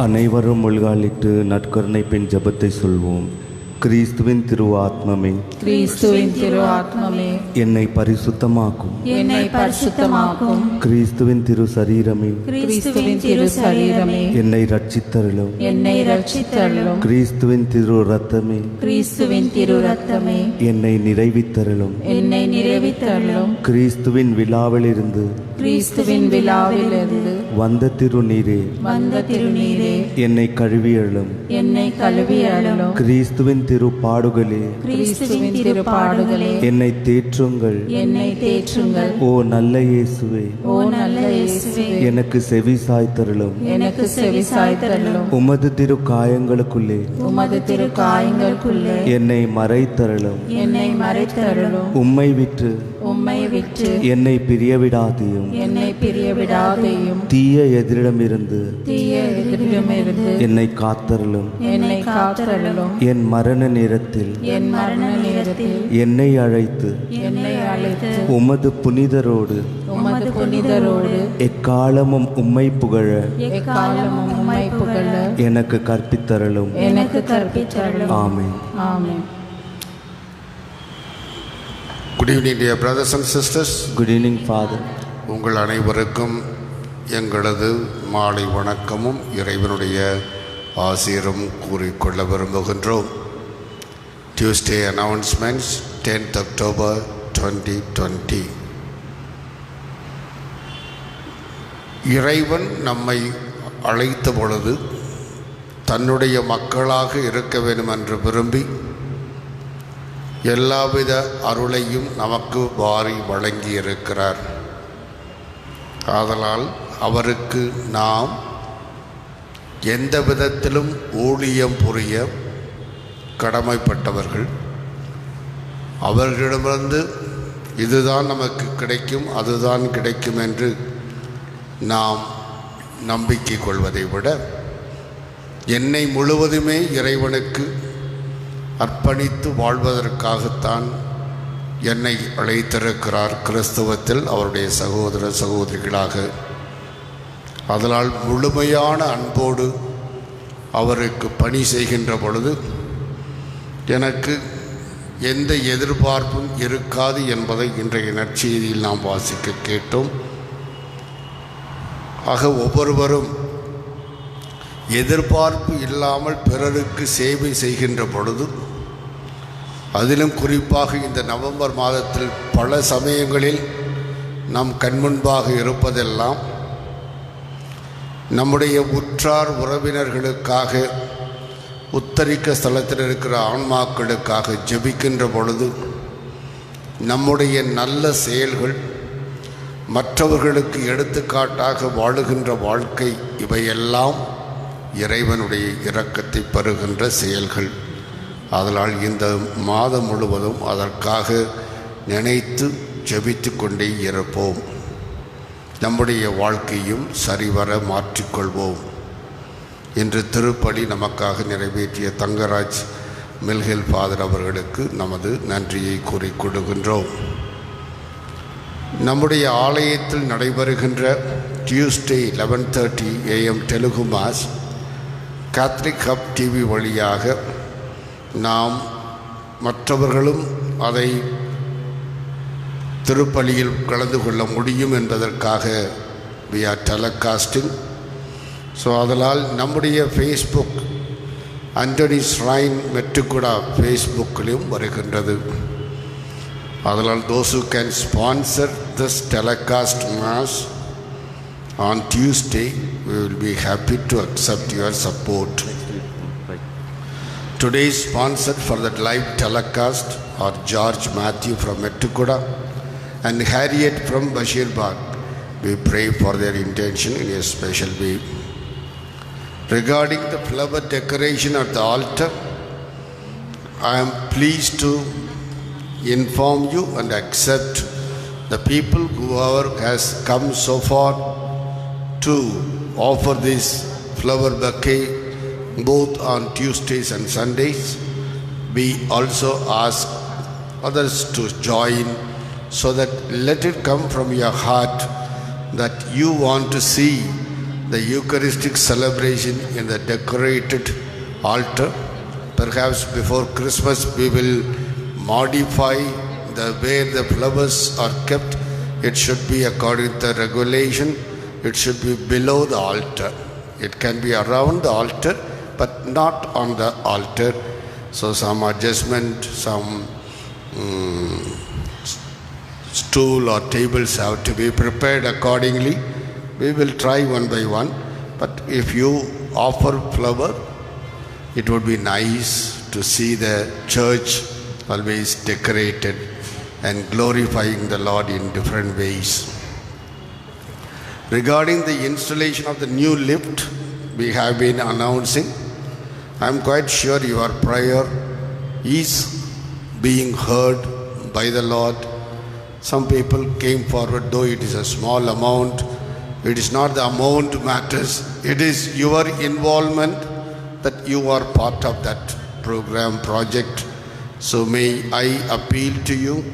அனைவரும் உள்காலிட்டு நற்கருணை பெண் ஜெபத்தை சொல்வோம். கிறிஸ்துவின் திரு ஆத்மமே, கிறிஸ்துவின் திரு ஆத்மமே, என்னை பரிசுத்தமாக்கும். என்னை பரிசுத்தமாக்கும். கிறிஸ்துவின் திரு சரீரமே, கிறிஸ்துவின் திரு சரீரமே, என்னை ரட்சித்தருளும். என்னை ரட்சித்தருளும். கிறிஸ்துவின் திரு இரத்தமே, கிறிஸ்துவின் திரு ரத்தமே, என்னை நிறைவித்தருளும். என்னை நிறைவித்தருளும். கிறிஸ்துவின் விழாவிலிருந்து, கிறிஸ்துவின் விழாவிலிருந்து வந்த திருநீரே, வந்த திருநீரே, என்னை கழுவியருளும். என்னை கழுவியருளும். கிறிஸ்துவின் திரு பாடுகளே, கிறிஸ்துவின் திரு பாடுகளே, என்னை தேற்றுங்கள். என்னை தேற்றுங்கள். ஓ நல்ல இயேசுவே, ஓ நல்ல இயேசுவே, எனக்கு செவி சாய்த்தருளும். எனக்கு செவி சாய்த்தருளும். உமது திரு காயங்களுக்குள்ளே உமது திரு காயங்களுக்குள்ளே என்னை மறைத்தருளும். என்னை மறைத்தருளும். உம்மை விட்டு உம்மை விட்டு என்னை பிரியவிடாதையும். என்னை பிரிய விடாதையும். தீய எதிரிடமிருந்து தீய எதிரிடமிருந்து என்னை காத்தருளும். என்னை காத்தருளும். என் மரண நேரத்தில் என் மரண நேரத்தில் என்னை அழைத்து என்னை அழைத்து உமது புனிதரோடு உமது புனிதரோடு எக்காலமும் உம்மை புகழ எக்காலமும் உம்மை புகழ எனக்கு கற்பித்தருளும். எனக்கு கற்பித்தருளும். ஆமென். ஆமென். Good evening, dear brothers and sisters. Good evening father. உங்கள் அனைவருக்கும் எங்களது மாலை வணக்கமும் இறைவனுடைய ஆசீரும் கூறிக்கொள்ள விரும்புகின்றோம். Tuesday announcements, 10th October 2020. இறைவன் நம்மை அழைத்த பொழுது தன்னுடைய மக்களாக இருக்க வேண்டும் என்று விரும்பி எல்லாவித அருளையும் நமக்கு வாரி வழங்கி இருக்கிறார். ஆதலால் அவருக்கு நாம் எந்த விதத்திலும் ஊழியம் புரிய கடமைப்பட்டவர்கள். அவர்களிடமிருந்து இதுதான் நமக்கு கிடைக்கும், அதுதான் கிடைக்கும் என்று நாம் நம்பிக்கை கொள்வதை விட என்னை முழுவதுமே இறைவனுக்கு அர்ப்பணித்து வாழ்வதற்காகத்தான் என்னை அழைத்திருக்கிறார் கிறிஸ்தவத்தில் அவருடைய சகோதர சகோதரிகளாக. அதனால் முழுமையான அன்போடு அவருக்கு பணி செய்கின்ற பொழுது எனக்கு எந்த எதிர்பார்ப்பும் இருக்காது என்பதை இன்றைய நற்செய்தியில் நாம் வாசிக்க கேட்டோம். ஆக ஒவ்வொருவரும் எதிர்பார்ப்பு இல்லாமல் பிறருக்கு சேவை செய்கின்ற பொழுது, அதிலும் குறிப்பாக இந்த நவம்பர் மாதத்தில் பல சமயங்களில் நம் கண்முன்பாக இருப்பதெல்லாம் நம்முடைய உற்றார் உறவினர்களுக்காக, உத்தரிக்க ஸ்தலத்தில் இருக்கிற ஆன்மாக்களுக்காக ஜெபிக்கின்ற பொழுது நம்முடைய நல்ல செயல்கள், மற்றவர்களுக்கு எடுத்துக்காட்டாக வாழுகின்ற வாழ்க்கை, இவையெல்லாம் இறைவனுடைய இரக்கத்தை பெறுகின்ற செயல்கள். அதனால் இந்த மாதம் முழுவதும் அதற்காக நினைத்து ஜெபித்து கொண்டே இருப்போம். நம்முடைய வாழ்க்கையும் சரிவர மாற்றிக்கொள்வோம். இன்று திருப்பலி நமக்காக நிறைவேற்றிய தங்கராஜ் மில்ஹில் ஃபாதர் அவர்களுக்கு நமது நன்றியை கூறிக்கொள்கின்றோம். நம்முடைய ஆலயத்தில் நடைபெறுகின்ற Tuesday 11:30 AM Telugu mass Catholic hub TV வழியாக நாம் மற்றவர்களும் அதை திருப்பலியில் கலந்து கொள்ள முடியும் என்பதற்காக we are telecasting. ஸோ அதனால் நம்முடைய ஃபேஸ்புக் ஆண்டனி ஸ்ரைன் மெட்டுக்குடா ஃபேஸ்புக்கிலும் வருகின்றது. அதனால் those who can sponsor this telecast mass on Tuesday, we will be happy to accept your support. Today's sponsor for that live telecast are George Matthew from Mettukuda and Harriet from Bashirbagh. We pray for their intention in a special way. Regarding the flower decoration at the altar, I am pleased to inform you and accept the people whoever has come so far to offer this flower bouquet both on Tuesdays and Sundays. We also ask others to join so that let it come from your heart that you want to see the Eucharistic celebration in the decorated altar. Perhaps before Christmas we will modify the way the flowers are kept. It should be according to the regulation. It should be below the altar. It can be around the altar, but not on the altar. So some adjustment, some stool or tables have to be prepared accordingly. We will try one by one. But if you offer flower, it would be nice to see the church always decorated and glorifying the Lord in different ways. Regarding the installation of the new lift, we have been announcing. I am quite sure your prayer is being heard by the Lord. Some people came forward, though it is a small amount. It is not the amount matters. It is your involvement that you are part of that program, project. So may I appeal to you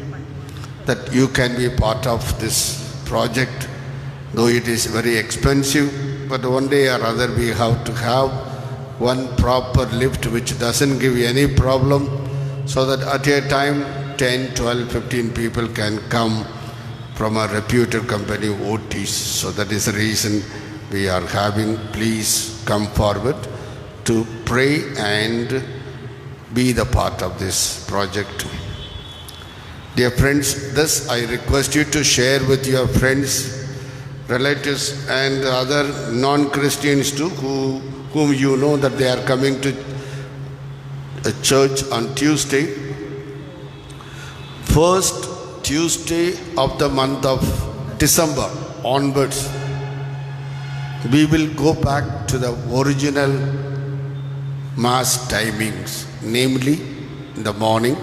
that you can be part of this project, though it is very expensive, but one day or other we have to have one proper lift which doesn't give any problem, so that at a time 10, 12, 15 people can come from a reputed company, Otis. So that is the reason we are having. Please come forward to pray and be the part of this project. Dear friends, thus I request you to share with your friends, relatives and other non-Christians too, whom you know that they are coming to a church on Tuesday. First Tuesday of the month of December onwards, we will go back to the original Mass timings, namely in the morning,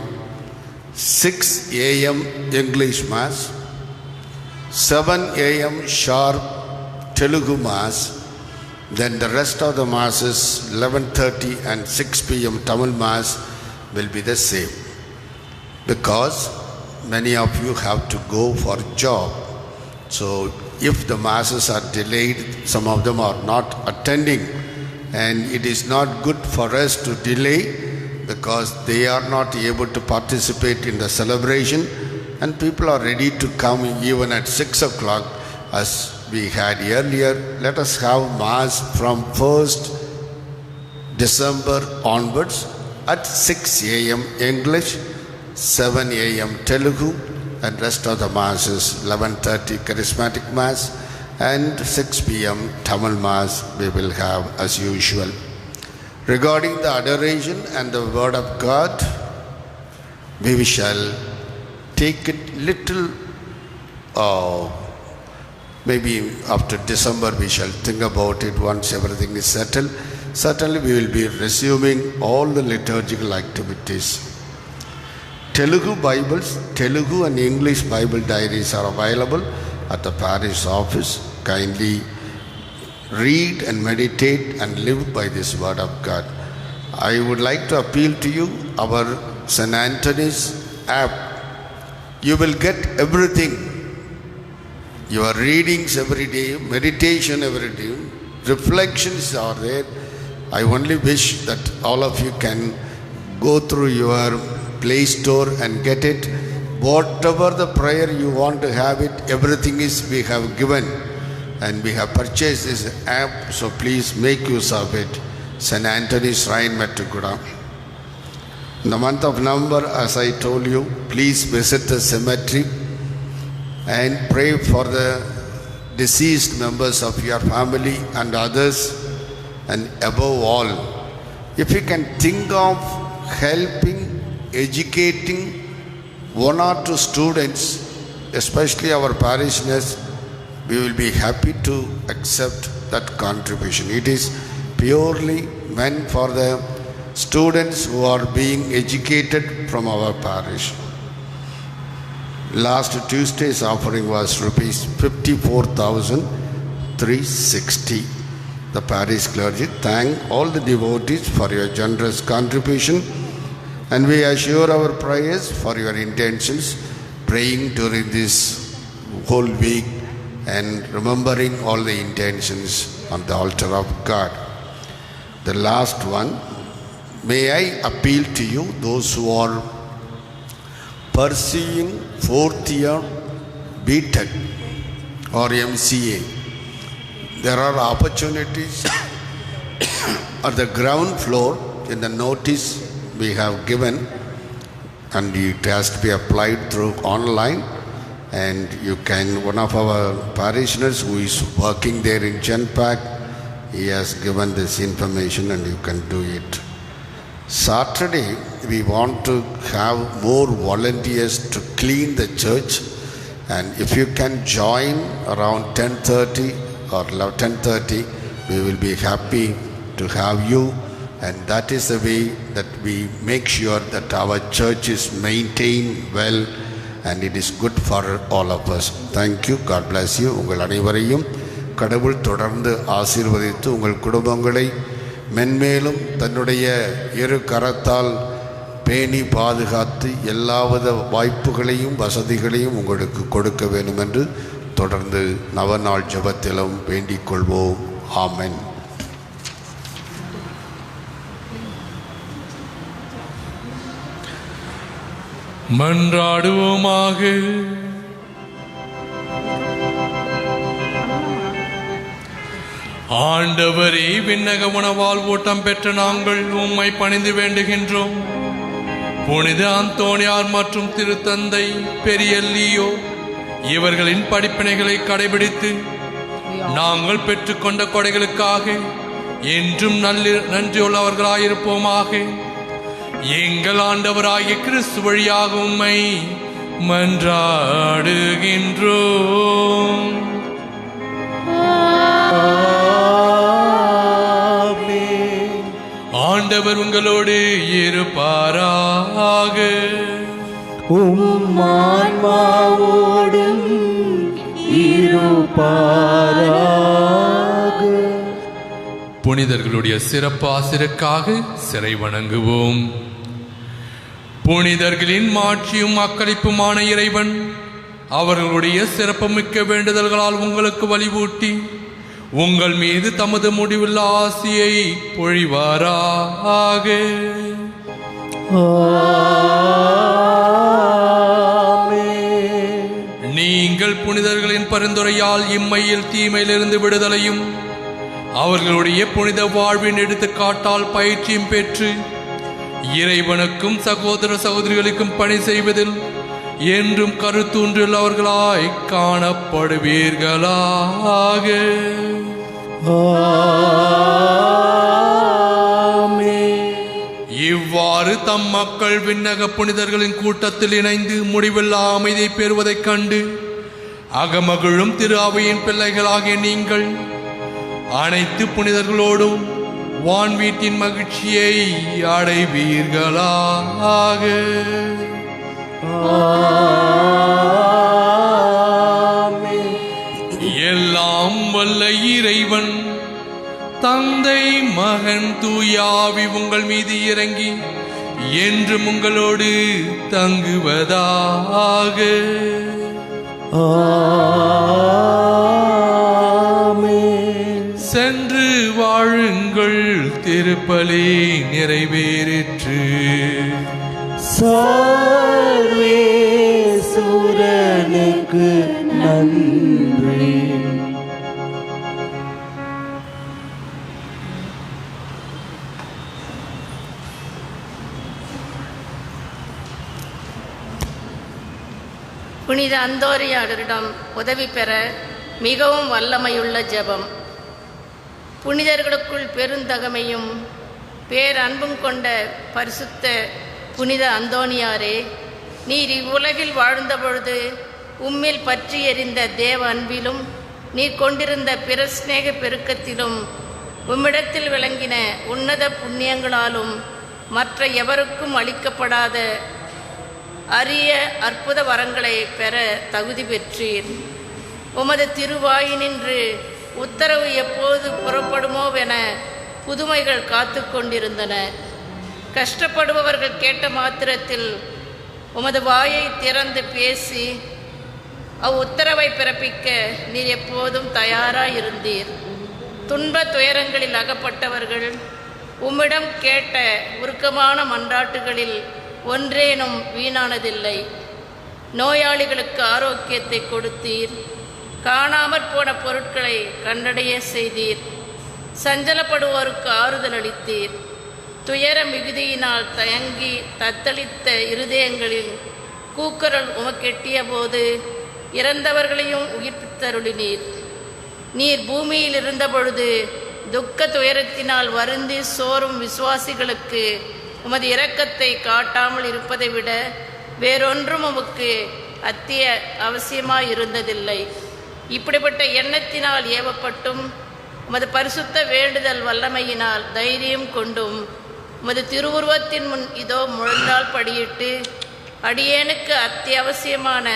6 a.m. English Mass, 7 a.m. sharp Telugu Mass, then the rest of the Masses 11:30 and 6 p.m. Tamil Mass will be the same. Because many of you have to go for job. So if the Masses are delayed, some of them are not attending, and it is not good for us to delay, because they are not able to participate in the celebration, and people are ready to come even at 6 o'clock as we had earlier. Let us have Mass from 1st December onwards at 6 a.m. English, 7 a.m. Telugu, and rest of the Masses 11:30 Charismatic Mass and 6 p.m. Tamil Mass we will have as usual. Regarding the adoration and the Word of God, we shall take it little, maybe after December we shall think about it once everything is settled. Certainly we will be resuming all the liturgical activities. Telugu Bibles, Telugu and English Bible diaries are available at the parish office. Kindly read and meditate and live by this Word of God. I would like to appeal to you, our St. Anthony's app. You will get everything. Your readings every day, meditation every day, reflections are there. I only wish that all of you can go through your Play Store and get it. Whatever the prayer you want to have it, everything is we have given, and we have purchased this app, so please make use of it. St. Anthony's Shrine, Mettukuda. In the month of November, as I told you, please visit the cemetery and pray for the deceased members of your family and others. And above all, if you can think of helping, educating one or two students, especially our parishioners, we will be happy to accept that contribution. It is purely meant for the students who are being educated from our parish. Last Tuesday's offering was rupees 54,360. The parish clergy thank all the devotees for your generous contribution, and we assure our prayers for your intentions, praying during this whole week and remembering all the intentions on the altar of God. The last one, may I appeal to you, those who are pursuing fourth year BTech or MCA. There are opportunities at the ground floor in the notice we have given, and it has to be applied through online. And you can, one of our parishioners who is working there in Genpact, he has given this information and you can do it. Saturday, we want to have more volunteers to clean the church, and if you can join around 10:30 or 10:30, we will be happy to have you, and that is the way that we make sure that our church is maintained well, and it is good for all of us. Thank you. God bless you. உங்கள் அனைவரையும் கடவுள் தொடர்ந்து ஆசீர்வதித்து உங்கள் குடும்பங்களை மென்மேலும் தன்னுடைய இரு கரத்தால் பேணி பாதுகாத்து எல்லாவித வாய்ப்புகளையும் வசதிகளையும் உங்களுக்கு கொடுக்க வேண்டும் என்று தொடர்ந்து நவநாள் ஜெபத்திலும் வேண்டிக் கொள்வோம். ஆமென். மன்றாடுவோமாக. ஆண்டவரே, விண்ணக உணவால் ஊட்டம் பெற்ற நாங்கள் உம்மை பணிந்து வேண்டுகின்றோம். புனித அந்தோனியார் மற்றும் திருத்தந்தை பெரிய லியோ இவர்களின் படிப்பினைகளை கடைபிடித்து நாங்கள் பெற்றுக்கொண்ட கொடைகளுக்காக என்றும் நன்றியுள்ளவர்களாயிருப்போமாக. எங்கள் ஆண்டவராகிய கிறிஸ்து வழியாக உம்மை மன்றாடுகின்றோம். ஆண்டவர் உங்களோடு இருப்பாராக. ஆன்மாவோடும் இருப்பாராக. புனிதர்களுடைய சிறப்பு ஆசிரியருக்காக சிறை வணங்குவோம். புனிதர்களின் மாட்சியும் அக்களிப்புமான இறைவன் அவர்களுடைய சிறப்புமிக்க வேண்டுதல்களால் உங்களுக்கு வழிபூட்டி உங்கள் மீது தமது முடிவுள்ள ஆசியை பொழிவாராக. நீங்கள் புனிதர்களின் பரிந்துரையால் இம்மையில் தீமையிலிருந்து விடுதலையும் அவர்களுடைய புனித வாழ்வின் எடுத்துக்காட்டால் பயிற்சியும் பெற்று இறைவனுக்கும் சகோதர சகோதரிகளுக்கும் பணி செய்வதில் என்றும் கருத்தூன்றுள்ளவர்களாய் காணப்படுவீர்களாக. இவ்வாறு தம் மக்கள் விண்ணக புனிதர்களின் கூட்டத்தில் இணைந்து முடிவில்லா அமைதியை பெறுவதைக் கண்டு அகமகிழும் திரு அவையின் பிள்ளைகளாகிய நீங்கள் அனைத்து புனிதர்களோடும் வான் வீட்டின் மகிழ்ச்சியை அடைவீர்களாக. எல்லாம் வல்ல இறைவன் தந்தை மகன் தூயாவி உங்கள் மீது இறங்கி என்றும் உங்களோடு தங்குவதாக. சென்று வாழுங்கள், திருப்பலி நிறைவேறிற்று. சர்வேசுரனுக்கு நன்றி. புனித அந்தோனியாரிடம் உதவி பெற மிகவும் வல்லமையுள்ள ஜெபம். புனிதர்களுக்குள் பெருந்தகமையும் பேரன்பும் கொண்ட பரிசுத்த புனித அந்தோனியாரே, நீர் இவ்வுலகில் வாழ்ந்தபொழுது உம்மில் பற்றி எறிந்த தேவ அன்பிலும் நீர் கொண்டிருந்த பிற சிநேக பெருக்கத்திலும் உம்மிடத்தில் விளங்கின உன்னத புண்ணியங்களாலும் மற்ற எவருக்கும் அளிக்கப்படாத அரிய அற்புத வரங்களை பெற தகுதி பெற்றீர். உமது திருவாயினின்று உத்தரவு எப்போது புறப்படுமோவென புதுமைகள் காத்து கொண்டிருந்தன. கஷ்டப்படுபவர்கள் கேட்ட மாத்திரத்தில் உமது வாயை திறந்து பேசி உத்தரவை பிறப்பிக்க நீர் எப்போதும் தயாராயிருந்தீர். துன்ப துயரங்களில் அகப்பட்டவர்கள் உம்மிடம் கேட்ட உருக்கமான மன்றாட்டுகளில் ஒன்றேனும் வீணானதில்லை. நோயாளிகளுக்கு ஆரோக்கியத்தை கொடுத்தீர். காணாமற் போன பொருட்களை கண்டடைய செய்தீர். சஞ்சலப்படுவோருக்கு ஆறுதல் அளித்தீர். துயர மிகுதியினால் தயங்கி தத்தளித்த இருதயங்களில் கூக்குரல் உமக்கெட்டிய போது இறந்தவர்களையும் உயிர்ப்பித்தருளினீர். நீர் பூமியில் இருந்தபொழுது துக்க துயரத்தினால் வருந்தி சோறும் விசுவாசிகளுக்கு உமது இரக்கத்தை காட்டாமல் இருப்பதை விட வேறொன்றும் உமக்கு அவசியமாய் இருந்ததில்லை. இப்படிப்பட்ட எண்ணத்தினால் ஏவப்பட்டும் உமது பரிசுத்த வேண்டுதல் வல்லமையினால் தைரியம் கொண்டும் உமது திருவுருவத்தின் முன் இதோ முழந்தால் படியிட்டு அடியேனுக்கு அத்தியாவசியமான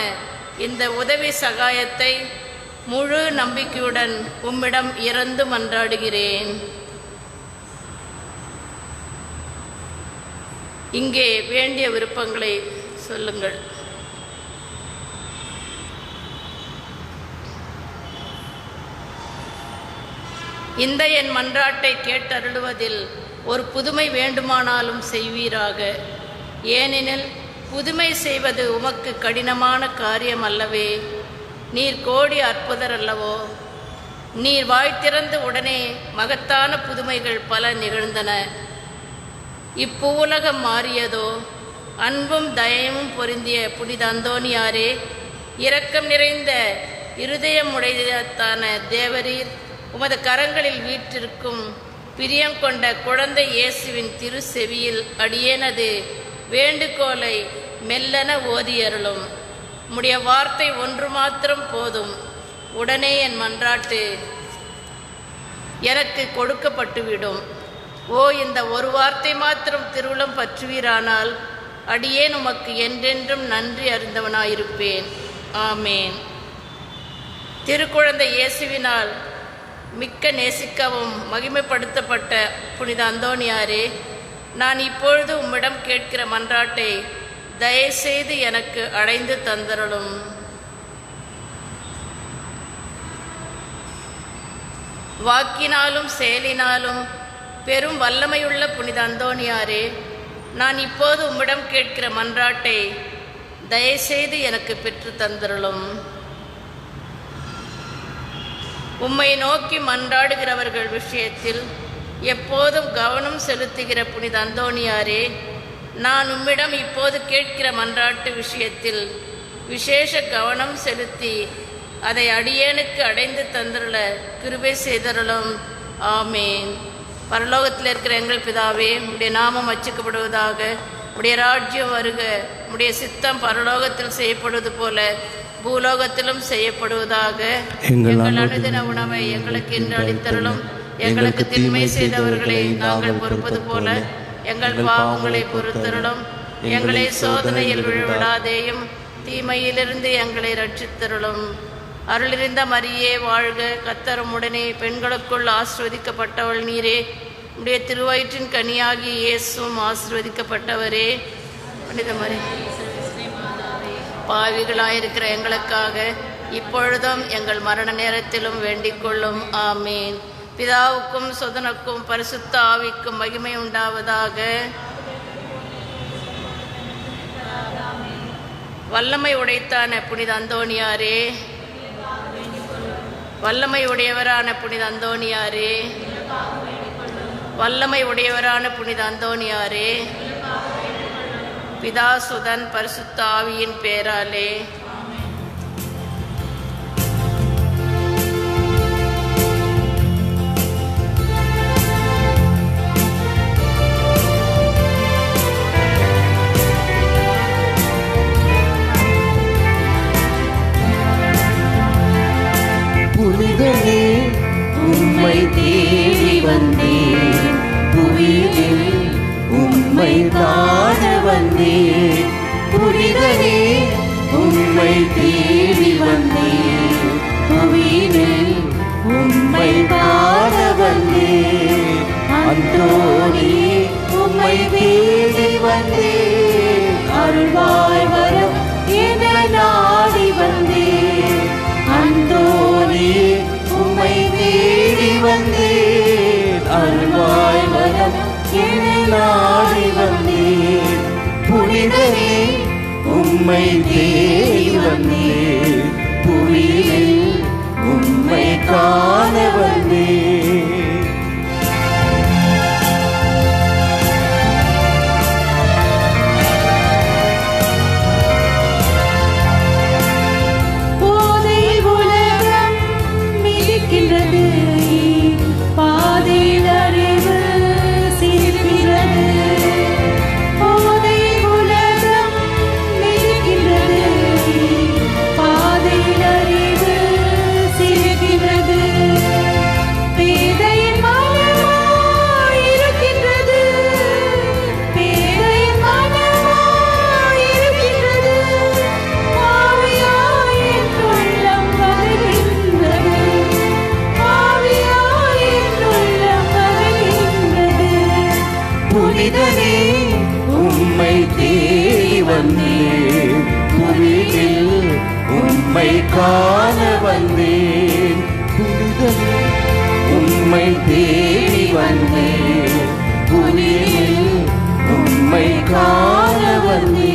இந்த உதவி சகாயத்தை முழு நம்பிக்கையுடன் உம்மிடம் இறந்து மன்றாடுகிறேன். இங்கே வேண்டிய விருப்பங்களை சொல்லுங்கள். இந்த என் மன்றாட்டை கேட்டருளுவதில் ஒரு புதுமை வேண்டுமானாலும் செய்வீராக. ஏனெனில் புதுமை செய்வது உமக்கு கடினமான காரியம் அல்லவே. நீர் கோடி அற்புதர் அல்லவோ. நீர் வாய் திறந்த உடனே மகத்தான புதுமைகள் பல நிகழ்ந்தன. இப்புவுலகம் மாறியதோ. அன்பும் தயமும் பொருந்திய புனித அந்தோனியாரே, இரக்கம் நிறைந்த இருதயம் உடையதான தேவரீர், உமது கரங்களில் வீற்றிருக்கும் பிரியம் கொண்ட குழந்தை இயேசுவின் திரு செவியில் அடியேனது வேண்டுகோளை மெல்லன ஓதியருளும். உம்முடைய வார்த்தை ஒன்று மாத்திரம் போதும். உடனே என் மன்றாட்டு எனக்கு கொடுக்கப்பட்டுவிடும். ஓ, இந்த ஒரு வார்த்தை மாத்திரம் திருவுளம் பற்றுவீரானால் அடியேன் உமக்கு என்றென்றும் நன்றி அறிந்தவனாயிருப்பேன். ஆமேன். திருக்குழந்தை இயேசுவினால் மிக்க நேசிக்கவும் மகிமைப்படுத்தப்பட்ட புனித அந்தோனியாரே, நான் இப்பொழுது உம்மிடம் கேட்கிற மன்றாட்டை தயவுசெய்து எனக்கு அடைந்து தந்தருளும். வாக்கினாலும் செயலினாலும் பெரும் வல்லமையுள்ள புனித அந்தோனியாரே, நான் இப்போது உம்மிடம் கேட்கிற மன்றாட்டை தயவுசெய்து எனக்கு பெற்று தந்தருளும். உம்மை நோக்கி மன்றாடுகிறவர்கள் விஷயத்தில் எப்போதும் கவனம் செலுத்துகிற புனித அந்தோனியாரே, நான் உம்மிடம் இப்போது கேட்கிற மன்றாட்டு விஷயத்தில் விசேஷ கவனம் செலுத்தி அதை அடியேனுக்கு அடைந்து தந்தருள கிருபை செய்தருளும். ஆமேன். பரலோகத்தில் இருக்கிற எங்கள் பிதாவே, உம்முடைய நாமம் அச்சுக்கப்படுவதாக. உம்முடைய ராஜ்யம் வருக. உம்முடைய சித்தம் பரலோகத்தில் செய்யப்படுவது போல பூலோகத்திலும் செய்யப்படுவதாக. எங்கள் அனுதின உணவை எங்களுக்கு இன்று அளித்தருளும். எங்களுக்கு தீமை செய்தவர்களை நாங்கள் பொறுப்பது போல எங்கள் பாவங்களை பொறுத்தருளும். எங்களை சோதனையில் விழவிடாதேயும் தீமையிலிருந்து எங்களை ரட்சித்தருளும். அருளிருந்த மரியே வாழ்க. கர்த்தரும் உடனே பெண்களுக்குள் ஆசீர்வதிக்கப்பட்டவள் நீரே. உடைய திருவயிற்றின் கனியாகி இயேசுவும் ஆசீர்வதிக்கப்பட்டவரே. புனித மரியே, பாவிகளாயிருக்கிற எங்களுக்காக இப்பொழுதும் எங்கள் மரண நேரத்திலும் வேண்டிக் கொள்ளும். ஆமீன். பிதாவுக்கும் சுதனுக்கும் பரிசுத்த ஆவிக்கும் மகிமை உண்டாவதாக. வல்லமை உடைத்தான புனித அந்தோனியாரே, வல்லமை உடையவரான புனித அந்தோனியாரே, வல்லமை உடையவரான புனித அந்தோனியாரே, பிதா சுதன் பரிசுத்த ஆவியின் பேராலே. புனிதனே, உம்மை தேடி வந்தேன். புவியில் உம்மை காண வந்தேன். புனிதனே, உம்மை தேடி வந்தேன். புவியில் உம்மை காண வந்தேன். அந்தோனி, உம்மை தேடி வந்தேன். அருள்வாய் வரம் என நாடி வந்தேன். அந்தோனி, உம்மை தேடி வந்தேன். உம்மை தேடி வந்தேன் புவியில் உம்மை காண வந்தேன் போதை உலகம் மிதிக்கின்றது பாதையில் அறிவு சிரிக்கின்றது போதை உலகம் மிதிக்கின்றது பாதையில் அறிவு சிரிக்கின்றது பேதையின் மனமாய் இருக்கின்றது பேதையின் மனமாய் இருக்கின்றது ஆவியாய் என் உள்ளம் வருகின்றது ஆவியாய் என் உள்ளம் வருகின்றது புனிதனே உம்மை தேடி வந்தேன் புவியில் உம்மை காண வந்தேன் புனிதனே உம்மை தேடி வந்தேன் புவியில் உம்மை காண வந்தேன்